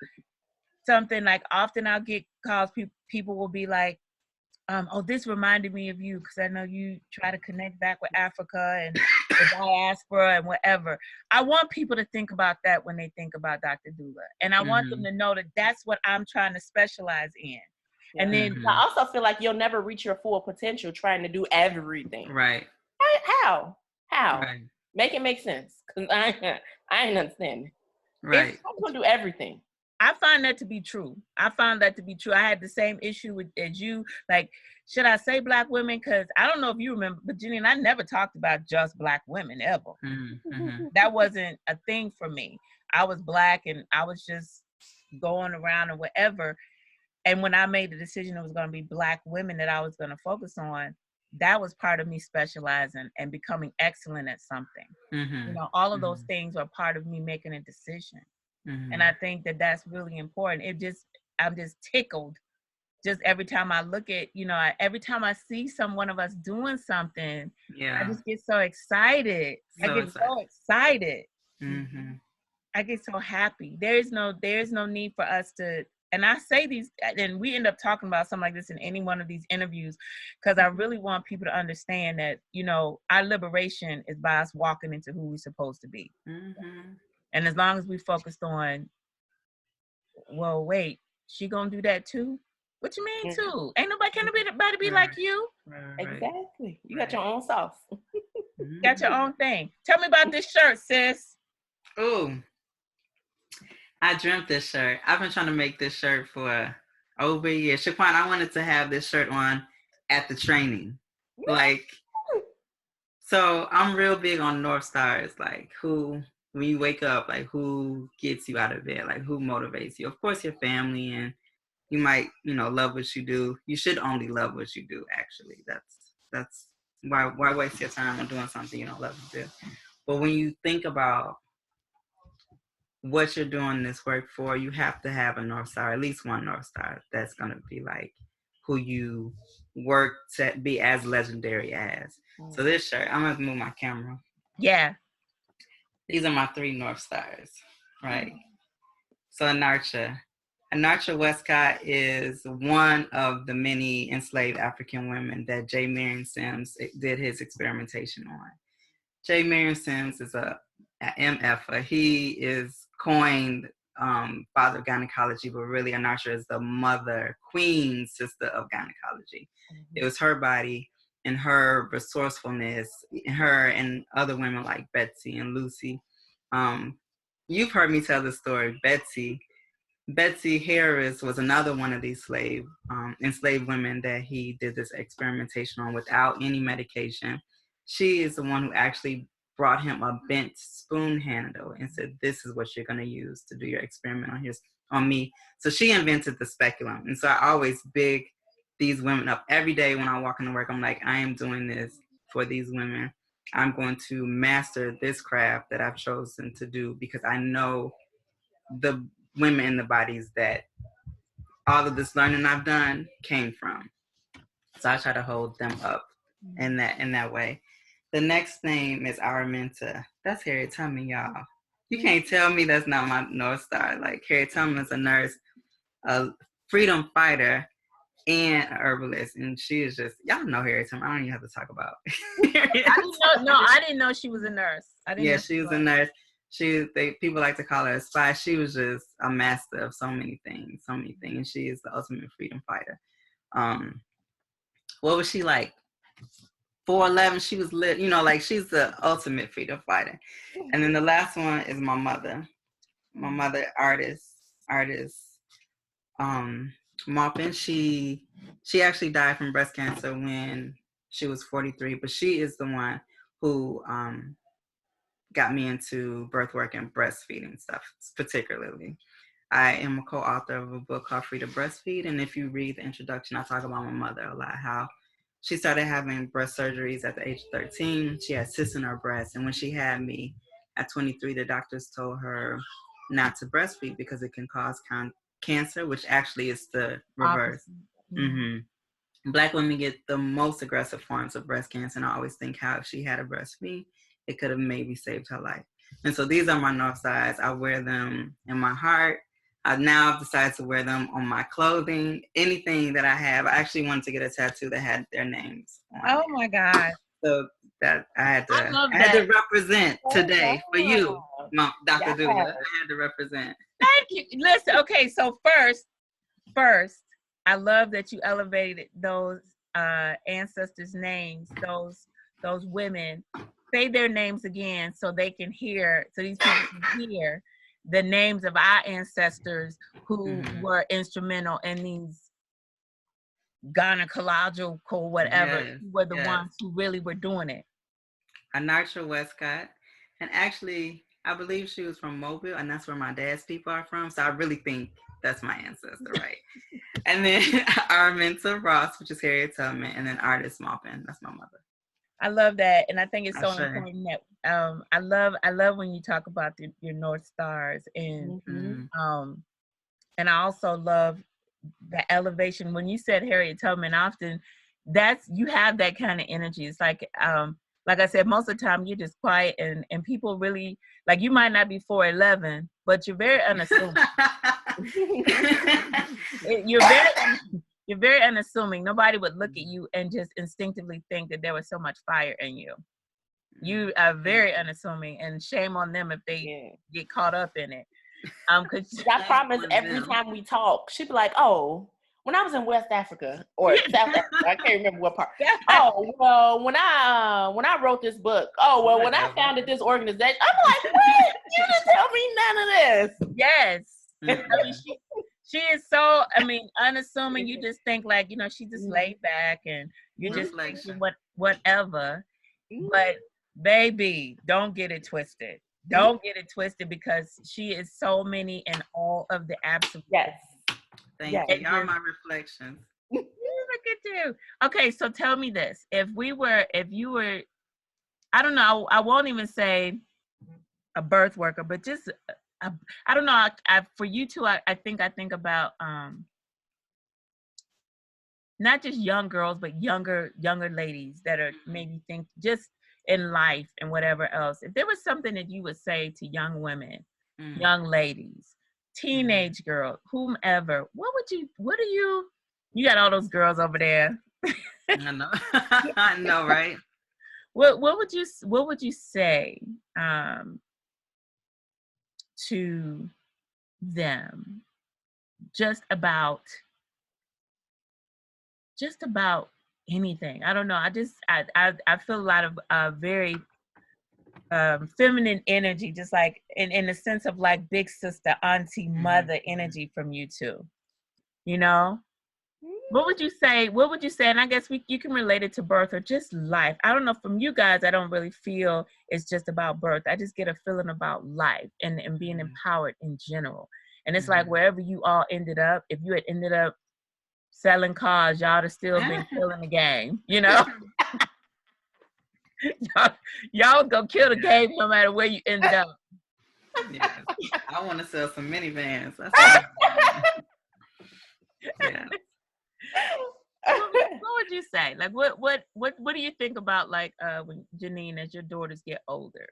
something, like often I'll get calls, people will be like, oh, this reminded me of you because I know you try to connect back with Africa and the diaspora and whatever. I want people to think about that when they think about Dr. Doula. And I want them to know that that's what I'm trying to specialize in. Yeah. And then I also feel like you'll never reach your full potential trying to do everything. Right. How? Right. Make it make sense. Because I ain't understanding. Right. I'm going to do everything. I find that to be true. I found that to be true. I had the same issue as you. Like, should I say Black women? Because I don't know if you remember, but Jenny and I never talked about just Black women ever. That wasn't a thing for me. I was Black and I was just going around and whatever. And when I made the decision it was going to be Black women that I was going to focus on, that was part of me specializing and becoming excellent at something. You know, all of those things are part of me making a decision. And I think that that's really important. I'm just tickled just every time I look at, you know, every time I see one of us doing something, I just get so excited. I get so excited. I get so happy. There's no need for us to, and I say these, and we end up talking about something like this in any one of these interviews, because I really want people to understand that, you know, our liberation is by us walking into who we're supposed to be. And as long as we focused on, well, wait, she gonna do that too? What you mean too? Ain't nobody be like you. Exactly. You got your own sauce. Got your own thing. Tell me about this shirt, sis. Oh, I dreamt this shirt. I've been trying to make this shirt for over a year. Shaquan, I wanted to have this shirt on at the training. Like, so I'm real big on North Stars, like who, when you wake up, like who gets you out of bed, like who motivates you. Of course, your family, and you might, you know, love what you do. You should only love what you do, actually. That's why waste your time on doing something you don't love to do. But when you think about what you're doing this work for, you have to have a North Star, at least one North Star that's going to be like who you work to be as legendary as. So this shirt, I'm going to move my camera. Yeah. These are my 3 North Stars, right? So Anarcha Westcott is one of the many enslaved African women that J. Marion Sims did his experimentation on. J. Marion Sims is a MF. He is coined father of gynecology, but really Anarcha is the mother, queen, sister of gynecology. It was her body and her resourcefulness, her and other women like Betsy and Lucy. You've heard me tell the story. Betsy Harris was another one of these enslaved women that he did this experimentation on without any medication. She is the one who actually brought him a bent spoon handle and said, this is what you're going to use to do your experiment on me. So she invented the speculum. And so I always big these women up every day when I walk into work. I'm like, I am doing this for these women. I'm going to master this craft that I've chosen to do because I know the women in the bodies that all of this learning I've done came from. So I try to hold them up in that way. The next name is our mentor. That's Harriet Tubman, y'all. You can't tell me that's not my North Star. Like, Harriet Tubman's a nurse, a freedom fighter, and a herbalist. And she is just, y'all know Harriet Tubman. I don't even have to talk about I didn't know she was a nurse. She was a nurse. People like to call her a spy. She was just a master of so many things. And she is the ultimate freedom fighter. What was she like? 4'11", she was lit, you know, like she's the ultimate freedom fighter. And then the last one is my mother. My mother, artist Maupin. She actually died from breast cancer when she was 43, but she is the one who got me into birthwork and breastfeeding stuff, particularly. I am a co-author of a book called Free to Breastfeed, and if you read the introduction, I talk about my mother a lot, how she started having breast surgeries at the age of 13. She had cysts in her breast. And when she had me at 23, the doctors told her not to breastfeed because it can cause cancer, which actually is the reverse. Black women get the most aggressive forms of breast cancer. And I always think how if she had a breastfeed, it could have maybe saved her life. And so these are my North Sides. I wear them in my heart. I've decided to wear them on my clothing, anything that I have. I actually wanted to get a tattoo that had their names on Oh it. my God. So that I had to represent today for you, Dr. Doula. I had to represent. Thank you. Listen, okay, so first, I love that you elevated those ancestors' names, those women. Say their names again so they can hear, so these people can hear the names of our ancestors who were instrumental in these gynecological whatever, were the ones who really were doing it. Anarcha Westcott. And actually, I believe she was from Mobile, and that's where my dad's people are from. So I really think that's my ancestor, right? And then Araminta Ross, which is Harriet Tubman, and then Artist Maupin. That's my mother. I love that, and I think it's so important that I love when you talk about your North Stars, and and I also love the elevation when you said Harriet Tubman. Often, you have that kind of energy. It's like I said, most of the time you're just quiet, and people really like you. Might not be 4'11", but you're very unassuming. You're very unassuming. Nobody would look at you and just instinctively think that there was so much fire in you. You are very unassuming, and shame on them if they get caught up in it. Cause I promise every time we talk, she'd be like, "Oh, when I was in West Africa or South Africa, I can't remember what part. Oh, well, when I wrote this book. Oh, well, when I founded this organization." I'm like, "What? You didn't tell me none of this." Yes, I mean, she is so, unassuming. You just think like, she just laid back and you just thinking whatever. But baby, don't get it twisted. Don't get it twisted, because she is so many in all of the absolute. Yes. Thank you. Y'all are my reflections. Look at you. Okay, so tell me this. If you were, I don't know, I won't even say a birth worker, but just I don't know. For you two, I think about not just young girls, but younger ladies that are maybe think just in life and whatever else. If there was something that you would say to young women, young ladies, teenage girls, whomever, you got all those girls over there. I know. I know, right? What would you say to them just about anything? I don't know. I feel a lot of very feminine energy, just like in the sense of like big sister, auntie, mother energy from you two. What would you say? And I guess you can relate it to birth or just life. I don't know. From you guys, I don't really feel it's just about birth. I just get a feeling about life and being empowered in general. And it's like wherever you all ended up, if you had ended up selling cars, y'all would have still been killing the game, y'all would go kill the game no matter where you ended up. Yeah. I want to sell some minivans. Yeah. What would you say? Like, what do you think about, like, when Janine, as your daughters get older?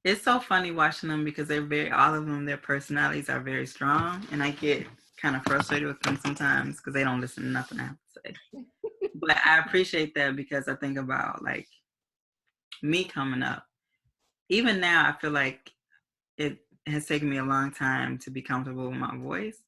It's so funny watching them because all of them, their personalities are very strong, and I get kind of frustrated with them sometimes because they don't listen to nothing I have to say. But I appreciate that because I think about like me coming up. Even now, I feel like it has taken me a long time to be comfortable with my voice.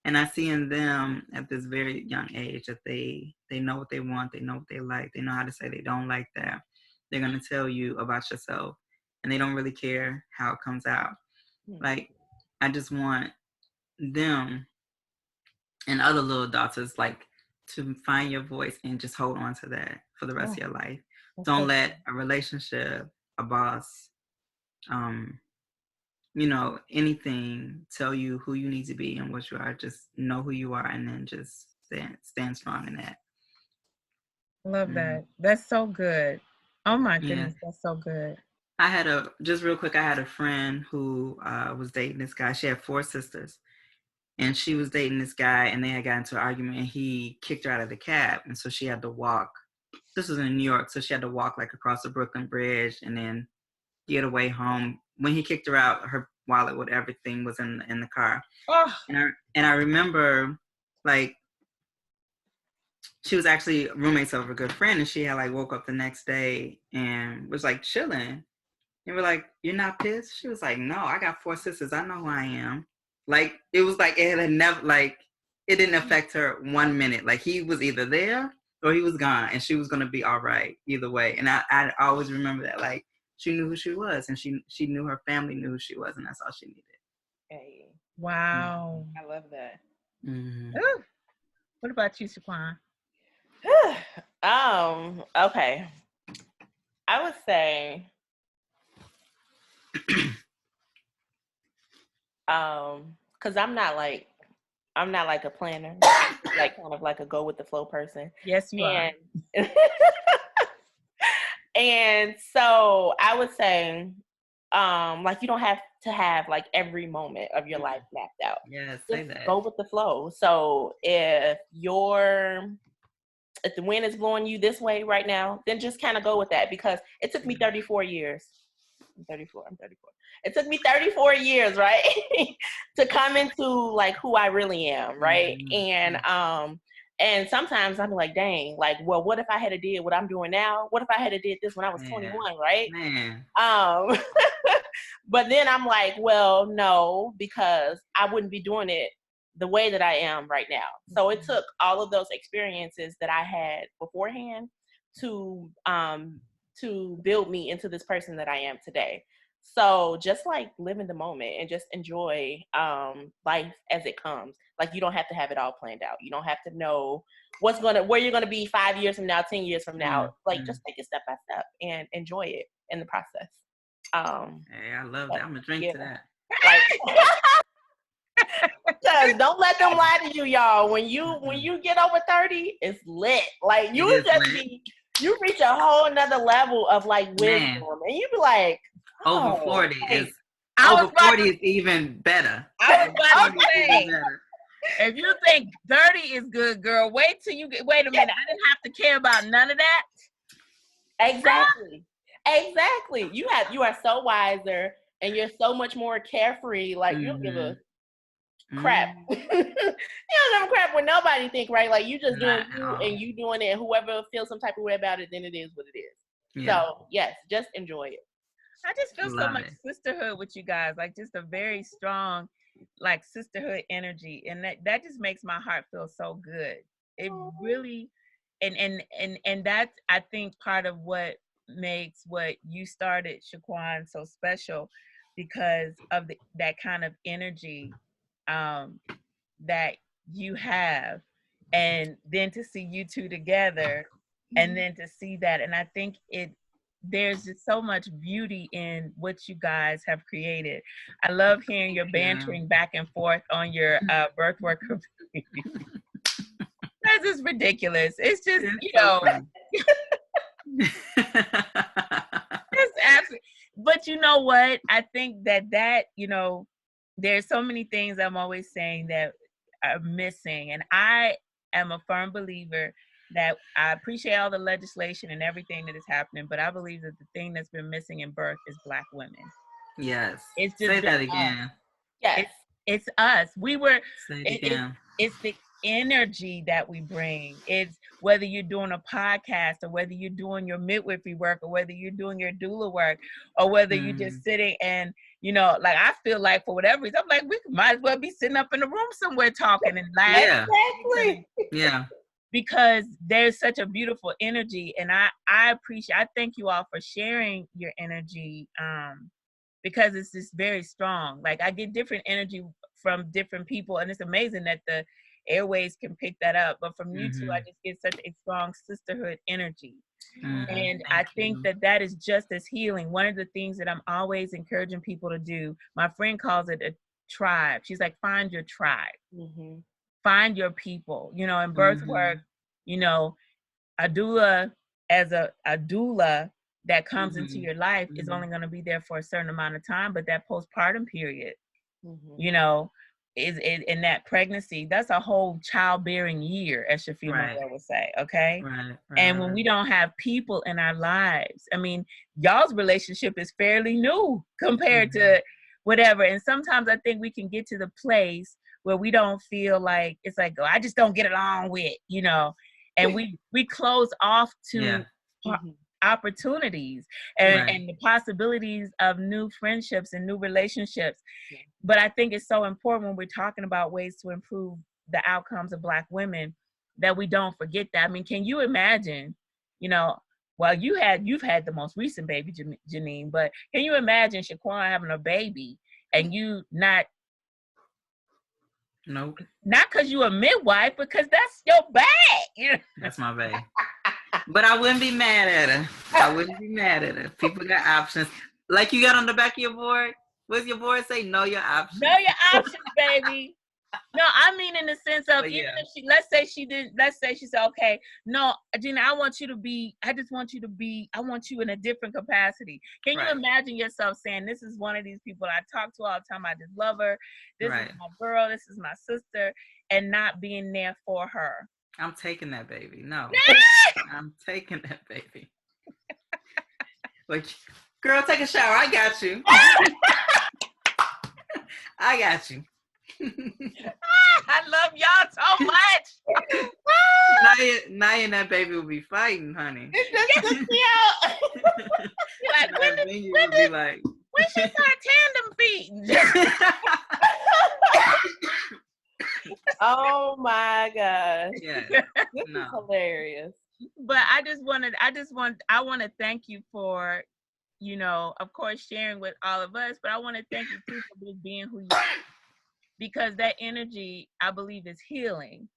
And I see in them at this very young age that they know what they want, they know what they like, they know how to say they don't like that. They're going to tell you about yourself, and they don't really care how it comes out. Like, I just want them and other little daughters, like, to find your voice and just hold on to that for the rest of your life. Don't let a relationship, a boss, anything tell you who you need to be and what you are. Just know who you are and then just stand strong in that. Love that. That's so good. Oh my goodness, Yeah. that's so good. Just real quick, I had a friend who was dating this guy. She had 4 sisters. And she was dating this guy, and they had gotten into an argument, and he kicked her out of the cab. And so she had to walk. This was in New York, so she had to walk like across the Brooklyn Bridge and then get away home. When he kicked her out, her wallet with everything was in the car. Oh. And I remember, like, she was actually roommates of a good friend, and she had like woke up the next day and was like chilling. And we're like, "You're not pissed?" She was like, "No, I got 4 sisters. I know who I am." Like, it was like it had never, like, it didn't affect her 1 minute. Like, he was either there or he was gone, and she was gonna be all right either way. And I always remember that. Like, she knew who she was, and she knew her family knew who she was, and that's all she needed. Hey, Wow. I love that. Mm-hmm. What about you, Shaquan? Okay. I would say, because I'm not like a planner, like kind of like a go with the flow person. Yes, you are. And so I would say, like, you don't have to have like every moment of your life mapped out. Yeah, say Just that. go with the flow. So if the wind is blowing you this way right now, then just kind of go with that, because it took me 34 years. I'm 34. It took me 34 years, right, to come into like who I really am, right? Mm-hmm. And sometimes I'm like, dang, like, well, what if I had did what I'm doing now? What if I had did this when I was 21, right? Man. But then I'm like, well, no, because I wouldn't be doing it the way that I am right now. So it took all of those experiences that I had beforehand to build me into this person that I am today. So just like live in the moment and just enjoy life as it comes. Like, you don't have to have it all planned out. You don't have to know where you're gonna be 5 years from now, 10 years from now. Like, just take it step by step and enjoy it in the process. Hey, I love that. I'm gonna drink to that. Like, because don't let them lie to you, y'all. When you get over 30, it's lit. Like, you reach a whole nother level of like wisdom, and you be like, over 40 hey, is even better. I was about to say, if you think 30 is good, girl, wait a minute. I didn't have to care about none of that. Exactly. You are so wiser, and you're so much more carefree. Like, you don't give a crap. You don't give a crap what nobody think, right? Like, you just doing you, and you doing it, and whoever feels some type of way about it, then it is what it is. Yeah. So yes, just enjoy it. I just feel so much sisterhood with you guys, like just a very strong like sisterhood energy, and that just makes my heart feel so good. It really, and that's, I think, part of what makes what you started, Shaquan, so special, because of that kind of energy that you have, and then to see you two together, and then to see that, and I think there's just so much beauty in what you guys have created. I love hearing your bantering back and forth on your birthworker. That's just ridiculous. It's just, it's absolutely. But you know what? I think that there's so many things I'm always saying that are missing, and I am a firm believer that I appreciate all the legislation and everything that is happening, but I believe that the thing that's been missing in birth is Black women. Yes. It's just say that again. Yes. It's us. We were. Say it again. It's the energy that we bring. It's whether you're doing a podcast, or whether you're doing your midwifery work, or whether you're doing your doula work, or whether you're just sitting and, like, I feel like for whatever reason, I'm like, we might as well be sitting up in the room somewhere talking and laughing. Yeah. Exactly. Yeah. Because there's such a beautiful energy, and I thank you all for sharing your energy, because it's just very strong. Like, I get different energy from different people, and it's amazing that the airways can pick that up. But from you two, I just get such a strong sisterhood energy. And I think that is just as healing. One of the things that I'm always encouraging people to do, my friend calls it a tribe. She's like, find your tribe. find your people, you know, in birth work, you know, a doula a doula that comes into your life is only going to be there for a certain amount of time, but that postpartum period, you know, is in that pregnancy, that's a whole childbearing year, as Shafima Moreau would say, okay? And when we don't have people in our lives, I mean, y'all's relationship is fairly new compared to whatever. And sometimes I think we can get to the place where we don't feel like, it's like, oh, I just don't get along with, you know, and we close off to opportunities and the possibilities of new friendships and new relationships. But I think it's so important when we're talking about ways to improve the outcomes of Black women that we don't forget that. I mean, can you imagine, you know, well, you've had the most recent baby, Janine, but can you imagine Shaquan having a baby and you not because you a midwife, because that's your bag. You know? That's my bag. But I wouldn't be mad at her. I wouldn't be mad at her. People got options. Like you got on the back of your board. What's your board say? Know your options. Know your options, baby. No, I mean in the sense of even if she, let's say she said, okay, no, Gina, I want you in a different capacity. Can you imagine yourself saying, this is one of these people I talk to all the time, I just love her, this is my girl, this is my sister, and not being there for her? I'm taking that baby. No. I'm taking that baby. Like, girl, take a shower. I got you. I got you. I love y'all so much. Naya and that baby will be fighting, honey. Like, when she start tandem feeding? Oh my gosh. Yeah. This is hilarious. But I want to thank you for, you know, of course, sharing with all of us, but I want to thank you too for just being who you are. Because that energy, I believe, is healing.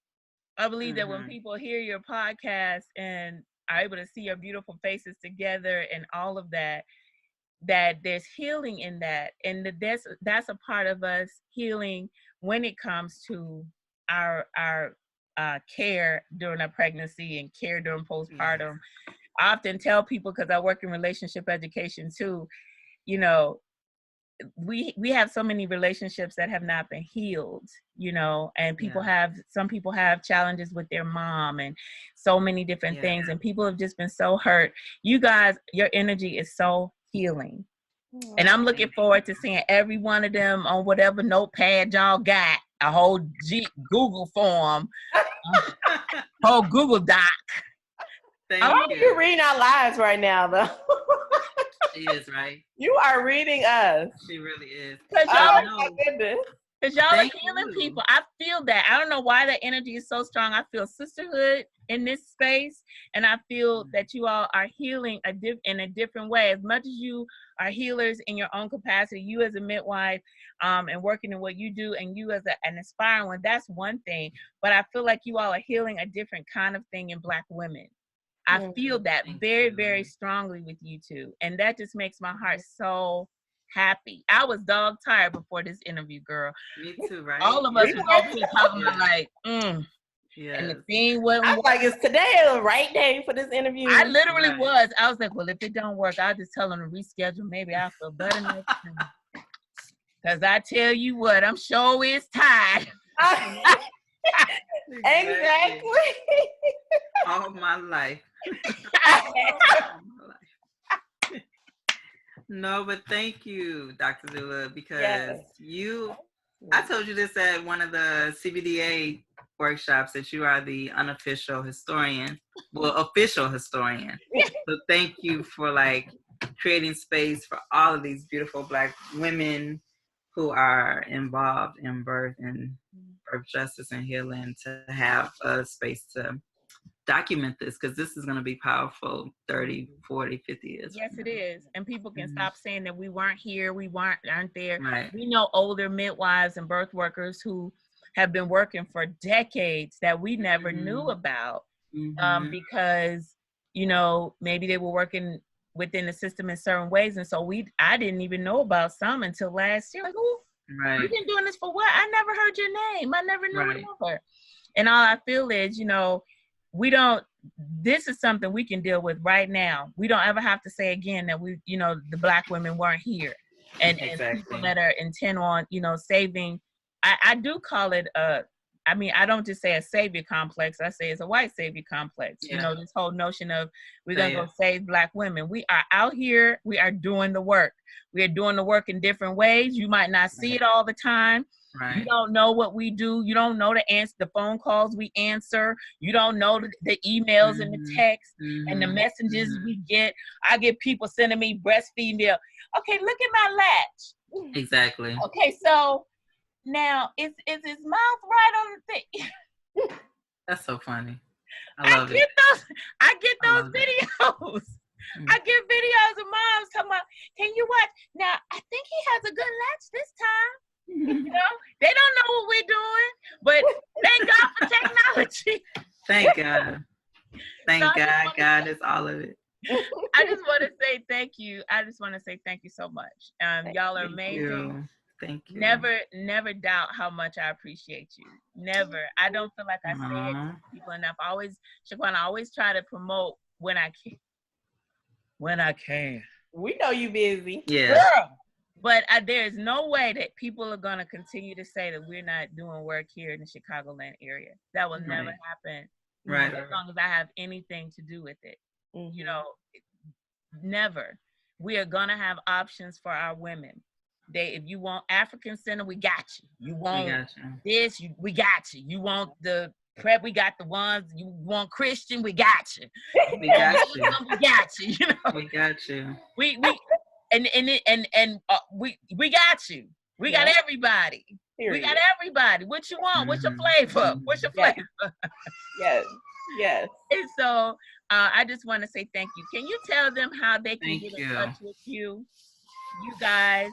I believe that when people hear your podcast and are able to see your beautiful faces together and all of that, that there's healing in that. And that's a part of us healing when it comes to our care during a pregnancy and care during postpartum. I often tell people, because I work in relationship education too, you know, we have so many relationships that have not been healed, you know, and some people have challenges with their mom and so many different things, and people have just been so hurt. You guys, your energy is so healing. And I'm looking forward to seeing every one of them on whatever notepad y'all got, a whole Google form, whole Google Doc. How are you reading our lives right now, though? She is, right? You are reading us. She really is. Because y'all are healing you. people. I feel that. I don't know why that energy is so strong. I feel sisterhood in this space, and I feel that you all are healing in a different way. As much as you are healers in your own capacity, you as a midwife and working in what you do, and you as an aspiring one, that's one thing. But I feel like you all are healing a different kind of thing in Black women. I feel that very, very strongly with you two. And that just makes my heart so happy. I was dog tired before this interview, girl. Me too, right? All of us was over here talking about like, And the thing wasn't I was like, is today the right day for this interview? I literally was. I was like, well, if it don't work, I'll just tell them to reschedule. Maybe I'll feel better next time. Because I tell you what, I'm sure it's tired. Exactly. All my life. No, but thank you, Dr. Doula, because I told you this at one of the CBDA workshops, that you are the unofficial historian, official historian. So thank you for like creating space for all of these beautiful Black women who are involved in birth and birth justice and healing, to have a space to document this, because this is going to be powerful 30, 40, 50 years. Yes, it is. And people can stop saying that we weren't here, we aren't there. Right. We know older midwives and birth workers who have been working for decades that we never knew about because, you know, maybe they were working within the system in certain ways. And so I didn't even know about some until last year. Like, Right. You've been doing this for what? I never heard your name. I never knew it ever. And all I feel is, this is something we can deal with right now. We don't ever have to say again that the Black women weren't here. And people that are intent on, saving, I do call it I don't just say a savior complex. I say it's a white savior complex. Yeah. This whole notion of we're going to go save Black women. We are out here. We are doing the work. We are doing the work in different ways. You might not see it all the time. Right. You don't know what we do. You don't know the phone calls we answer. You don't know the emails and the texts and the messages we get. I get people sending me breastfeed meal. Okay, look at my latch. Exactly. Okay, so now is his mouth right on the thing? That's so funny. I get those videos. I get videos of moms talking about, can you watch? Now, I think he has a good latch this time. They don't know what we're doing, but thank God for technology. Thank God. Thank God. God is all of it. I just want to say thank you. I just want to say thank you so much. Y'all are amazing. Thank you. Never doubt how much I appreciate you. Never. I don't feel like I say it to people enough. Shaquan, I always try to promote when I can. When I can. We know you busy. Yeah. Girl. But there is no way that people are going to continue to say that we're not doing work here in the Chicagoland area. That will never happen. Right. As long as I have anything to do with it. Never. We are going to have options for our women. If you want African Center, we got you. You want this, we got you. You want the prep, we got the ones. You want Christian, we got you. We got you. We got you. We got you. We got you. We got everybody. Period. We got everybody. What you want? What's your flavor? What's your flavor? Yes. And so I just want to say thank you. Can you tell them how they can get in touch with you guys,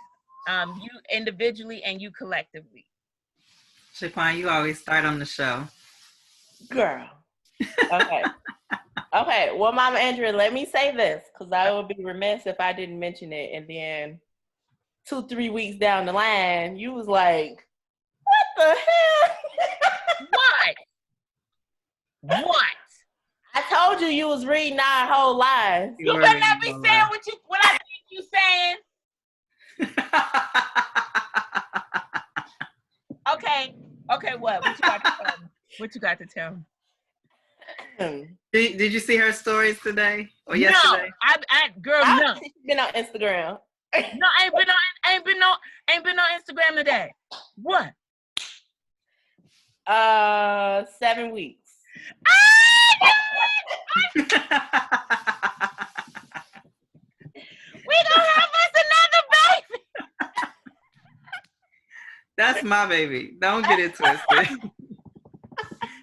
you individually and you collectively? Shaquan, you always start on the show. Girl. Okay. Okay. Well, Mama Andrea, let me say this, because I would be remiss if I didn't mention it. And then 2-3 weeks down the line, you was like, what the hell? What? I told you was reading our whole lives. You better not be saying what I think you saying. Okay, what? What you got to tell me? What you got to tell me? Did you see her stories today or yesterday? No, no. She's been on Instagram. No, I ain't been on Instagram today. What? 7 weeks. We gonna have us another baby. That's my baby. Don't get it twisted.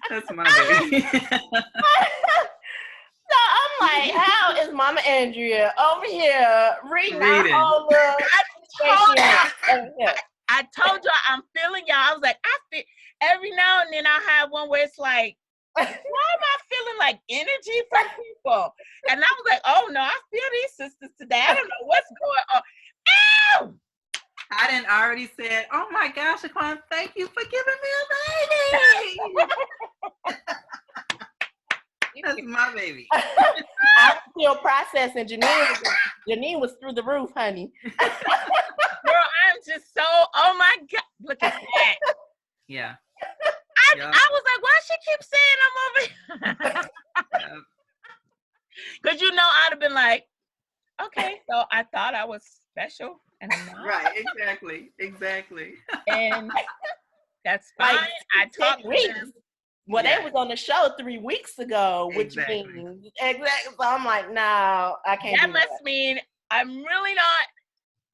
That's my baby. So I'm like, how is Mama Andrea over here reading our whole I told y'all I'm feeling y'all. I was like, I feel every now and then I have one where it's like, why am I feeling like energy from people? And I was like, oh no, I feel these sisters today. I don't know what's going on. Ew! I didn't already said, oh my gosh, Shaquan, thank you for giving me a baby. That's my baby. I'm still processing. Janine was through the roof, honey. Girl, I'm just so, oh my God. Look at that. Yeah. I was like, why she keep saying I'm over here? Because I'd have been like, okay, so I thought I was special and I'm not. Right, exactly. And that's fine. Like, I talked to them. Well, they was on the show 3 weeks ago, which means exactly. So I'm like, no, I can't. That must mean I'm really not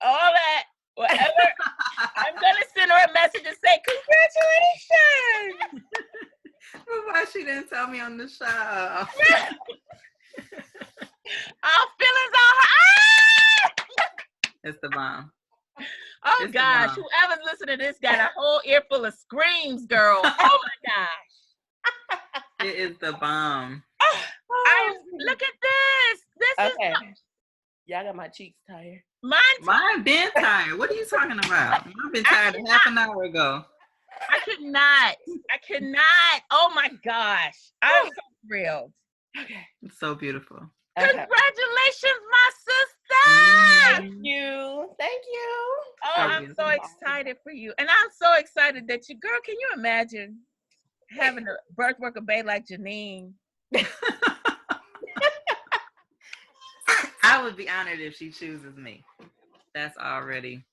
all that. Whatever. I'm gonna send her a message and say congratulations. Well, why she didn't tell me on the show? All feelings on her. It's the bomb. Oh it's gosh, whoever's listening to this got a whole ear full of screams, girl. Oh my gosh. It is the bomb. Look at this. This is y'all got my cheeks tired. Mine been tired. What are you you talking about? I've been tired half an hour ago. I could not. Oh my gosh. I'm so thrilled. Okay. It's so beautiful. Congratulations, my sister. Thank you. Oh, I'm so excited for you. And I'm so excited that you, girl, can you imagine having a birth worker bae like Janine? I would be honored if she chooses me. That's already.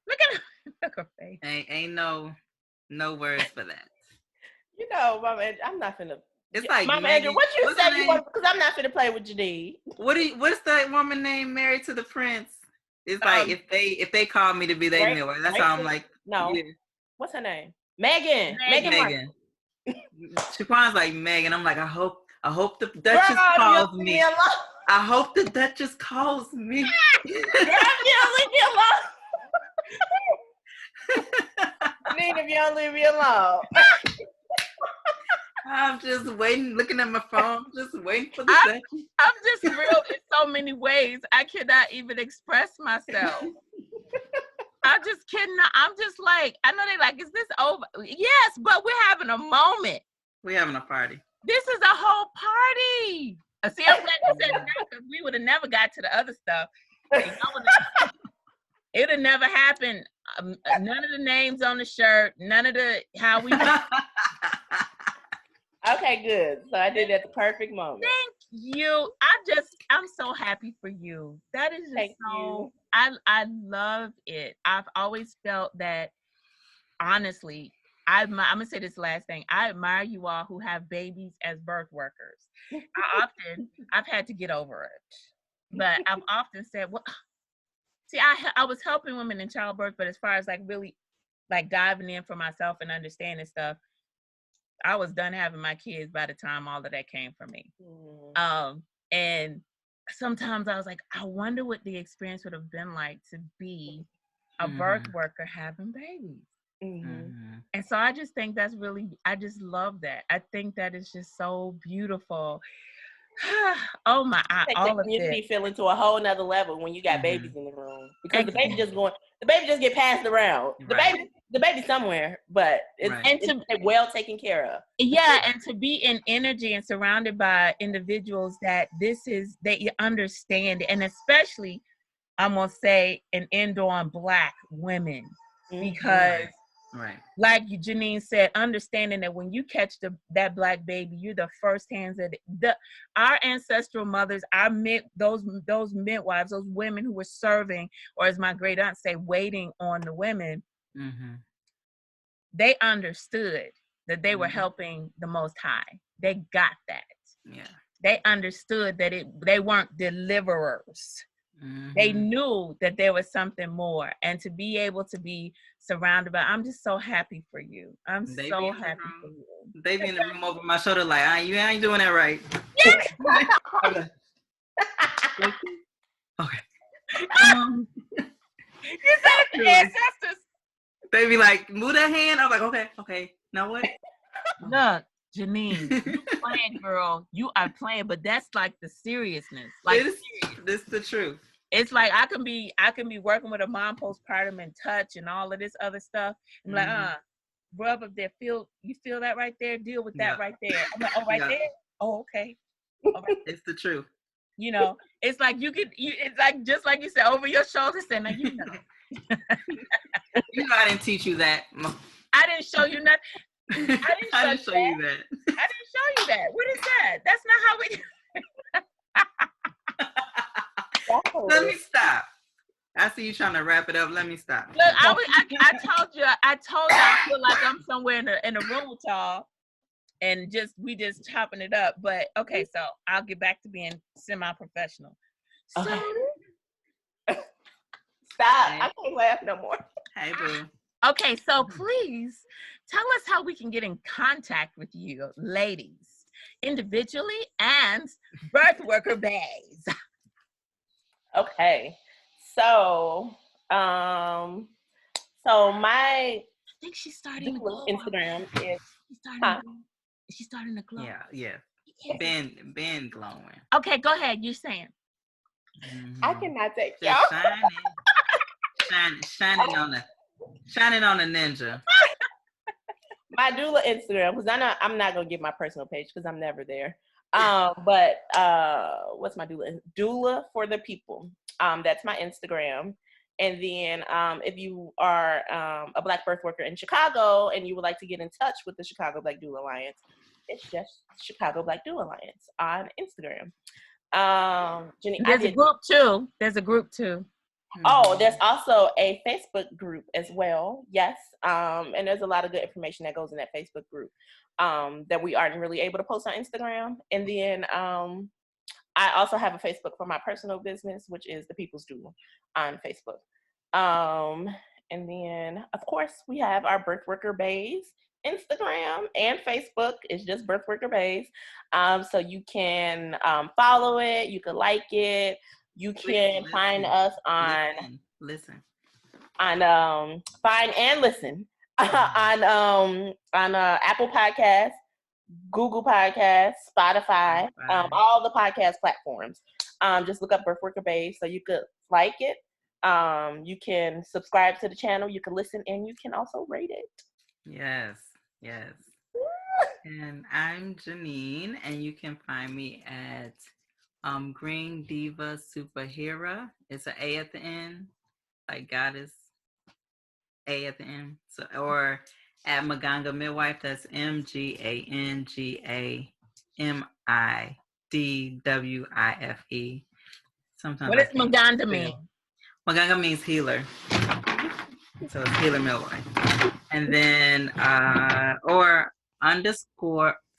Look at her face. Ain't no words for that. You know, Mama, I'm not finna. It's like Mama Andrew, what you say you want? Because I'm not finna play with Janine. What's that woman named Married to the Prince? It's like if they call me to be their miller, that's how I'm like. No. Yeah. What's her name? Megan. Shaquan's like Megan. I'm like, I hope the Duchess calls me. I hope the Duchess calls me. Girl, leave me alone. Janine, if you don't leave me alone. I'm just waiting, looking at my phone, just waiting for the Duchess. I'm just thrilled in so many ways. I cannot even express myself. I just cannot. I'm just like, I know they're like, is this over? Yes, but we're having a moment. We're having a party. This is a whole party. See, I'm glad you said that because we would have never got to the other stuff. It would have never happened. None of the names on the shirt. None of the how we. Okay, good. So I did at the perfect moment. Thank you. I'm so happy for you. That is just so. I love it. I've always felt that. Honestly, I'm gonna say this last thing. I admire you all who have babies as birth workers. I've had to get over it, but I've often said, well, see, I was helping women in childbirth, but as far as like really like diving in for myself and understanding stuff, I was done having my kids by the time all of that came for me. And sometimes I was like, I wonder what the experience would have been like to be a birth worker having babies. And so I just think that's really, I just love that. I think that is just so beautiful. Oh my, all of community feel into a whole nother level when you got babies in the room, because the baby just get passed around. The baby somewhere, but it's well taken care of. Yeah, and to be in energy and surrounded by individuals that they understand, and especially I'm gonna say an end on Black women, because like Janine said, understanding that when you catch that Black baby, you're the first hands at our ancestral mothers, those midwives, those women who were serving, or as my great aunt say, waiting on the women. They understood that they were helping the Most High. They got that. Yeah. They understood that they weren't deliverers. They knew that there was something more, and to be able to be surrounded by, I'm just so happy for you. I'm so happy for you. They be in the room over my shoulder like, you ain't doing that right. Yes. Okay. You said it to ancestors. They be like, move that hand. I'm like, okay. Now what? Look, Janine, you playing, girl. You are playing, but that's like the seriousness. Like this is the truth. It's like I can be working with a mom postpartum and touch and all of this other stuff. I'm like, rub up there, you feel that right there? Deal with that right there. I'm like, oh, right there? Oh, okay. All right. It's the truth. You know, it's like it's like just like you said, over your shoulder, saying, now you know. You know, I didn't teach you that. I didn't show you nothing. I didn't show you that. I didn't show you that. What is that? That's not how we. Let me stop. I see you trying to wrap it up. Let me stop. Look, I told you I feel like I'm somewhere in a room with y'all, and we just chopping it up. But okay, so I'll get back to being semi-professional. Okay. Stop! I can't laugh no more. Hey, boo. Okay, so please tell us how we can get in contact with you, ladies, individually and birthworker Baes. Okay, so my I think she's starting to glow. Instagram is she's starting to glow. Yeah. Ben glowing. Okay, go ahead. You saying? I cannot take y'all. shining on a ninja. My doula Instagram, because I know I'm not gonna give my personal page because I'm never there. But what's my doula? Doula for the people. That's my Instagram. And then if you are a Black birth worker in Chicago and you would like to get in touch with the Chicago Black Doula Alliance, it's just Chicago Black Doula Alliance on Instagram. Jenny, There's a group too. Oh, there's also a Facebook group as well. Yes. And there's a lot of good information that goes in that Facebook group that we aren't really able to post on Instagram. And then I also have a Facebook for my personal business, which is the People's Doula on Facebook. And then, of course, we have our Birthworker Baes Instagram and Facebook. It's just Birthworker Baes. So you can follow it. You can like it. You can find us on find and listen on Apple Podcasts, Google Podcasts, Spotify, all the podcast platforms. Just look up Birthworker Baes so you could like it. You can subscribe to the channel, you can listen, and you can also rate it. Yes. And I'm Janine, and you can find me at Green Diva Superhero. It's an A at the end, like goddess A at the end. So, or at Maganga Midwife. That's MGANGAMIDWIFE. Sometimes. What does Maganda mean? Maganga means healer. So it's healer midwife. And then or _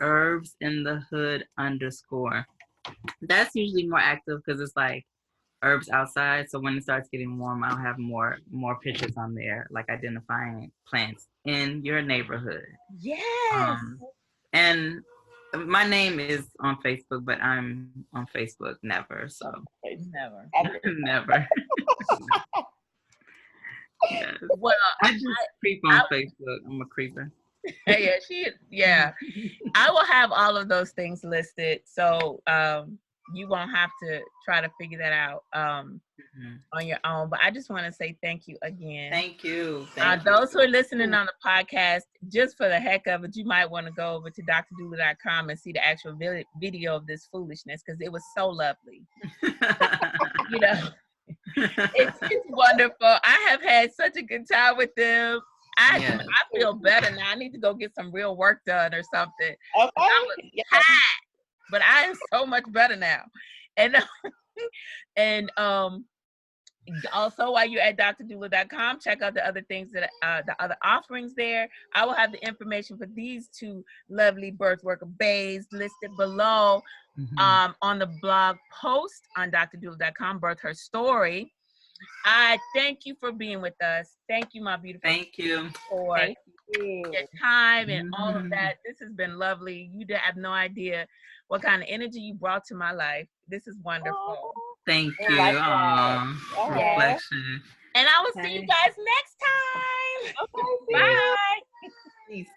herbs in the hood _ That's usually more active because it's like herbs outside. So when it starts getting warm, I'll have more pictures on there, like identifying plants in your neighborhood. Yes. And my name is on Facebook, but I'm on Facebook never. So never. Yes. Well, I just creep on Facebook. I'm a creeper. Yeah. I will have all of those things listed, so you won't have to try to figure that out on your own. But I just want to say thank you again. Thank you. Those who are listening on the podcast, just for the heck of it, you might want to go over to drdoula.com and see the actual video of this foolishness, because it was so lovely. You know, it's wonderful. I have had such a good time with them. I feel better now. I need to go get some real work done or something. Okay. I was tired, but I am so much better now. And also, while you're at drdoula.com, check out the other things that the other offerings there. I will have the information for these two lovely birth worker baes listed below on the blog post on drdoula.com, Birth Her Story. I thank you for being with us. Thank you, my beautiful. Thank you for your time and all of that. This has been lovely. You have no idea what kind of energy you brought to my life. This is wonderful. Thank you. Reflection. And I will see you guys next time. Okay, bye. Peace.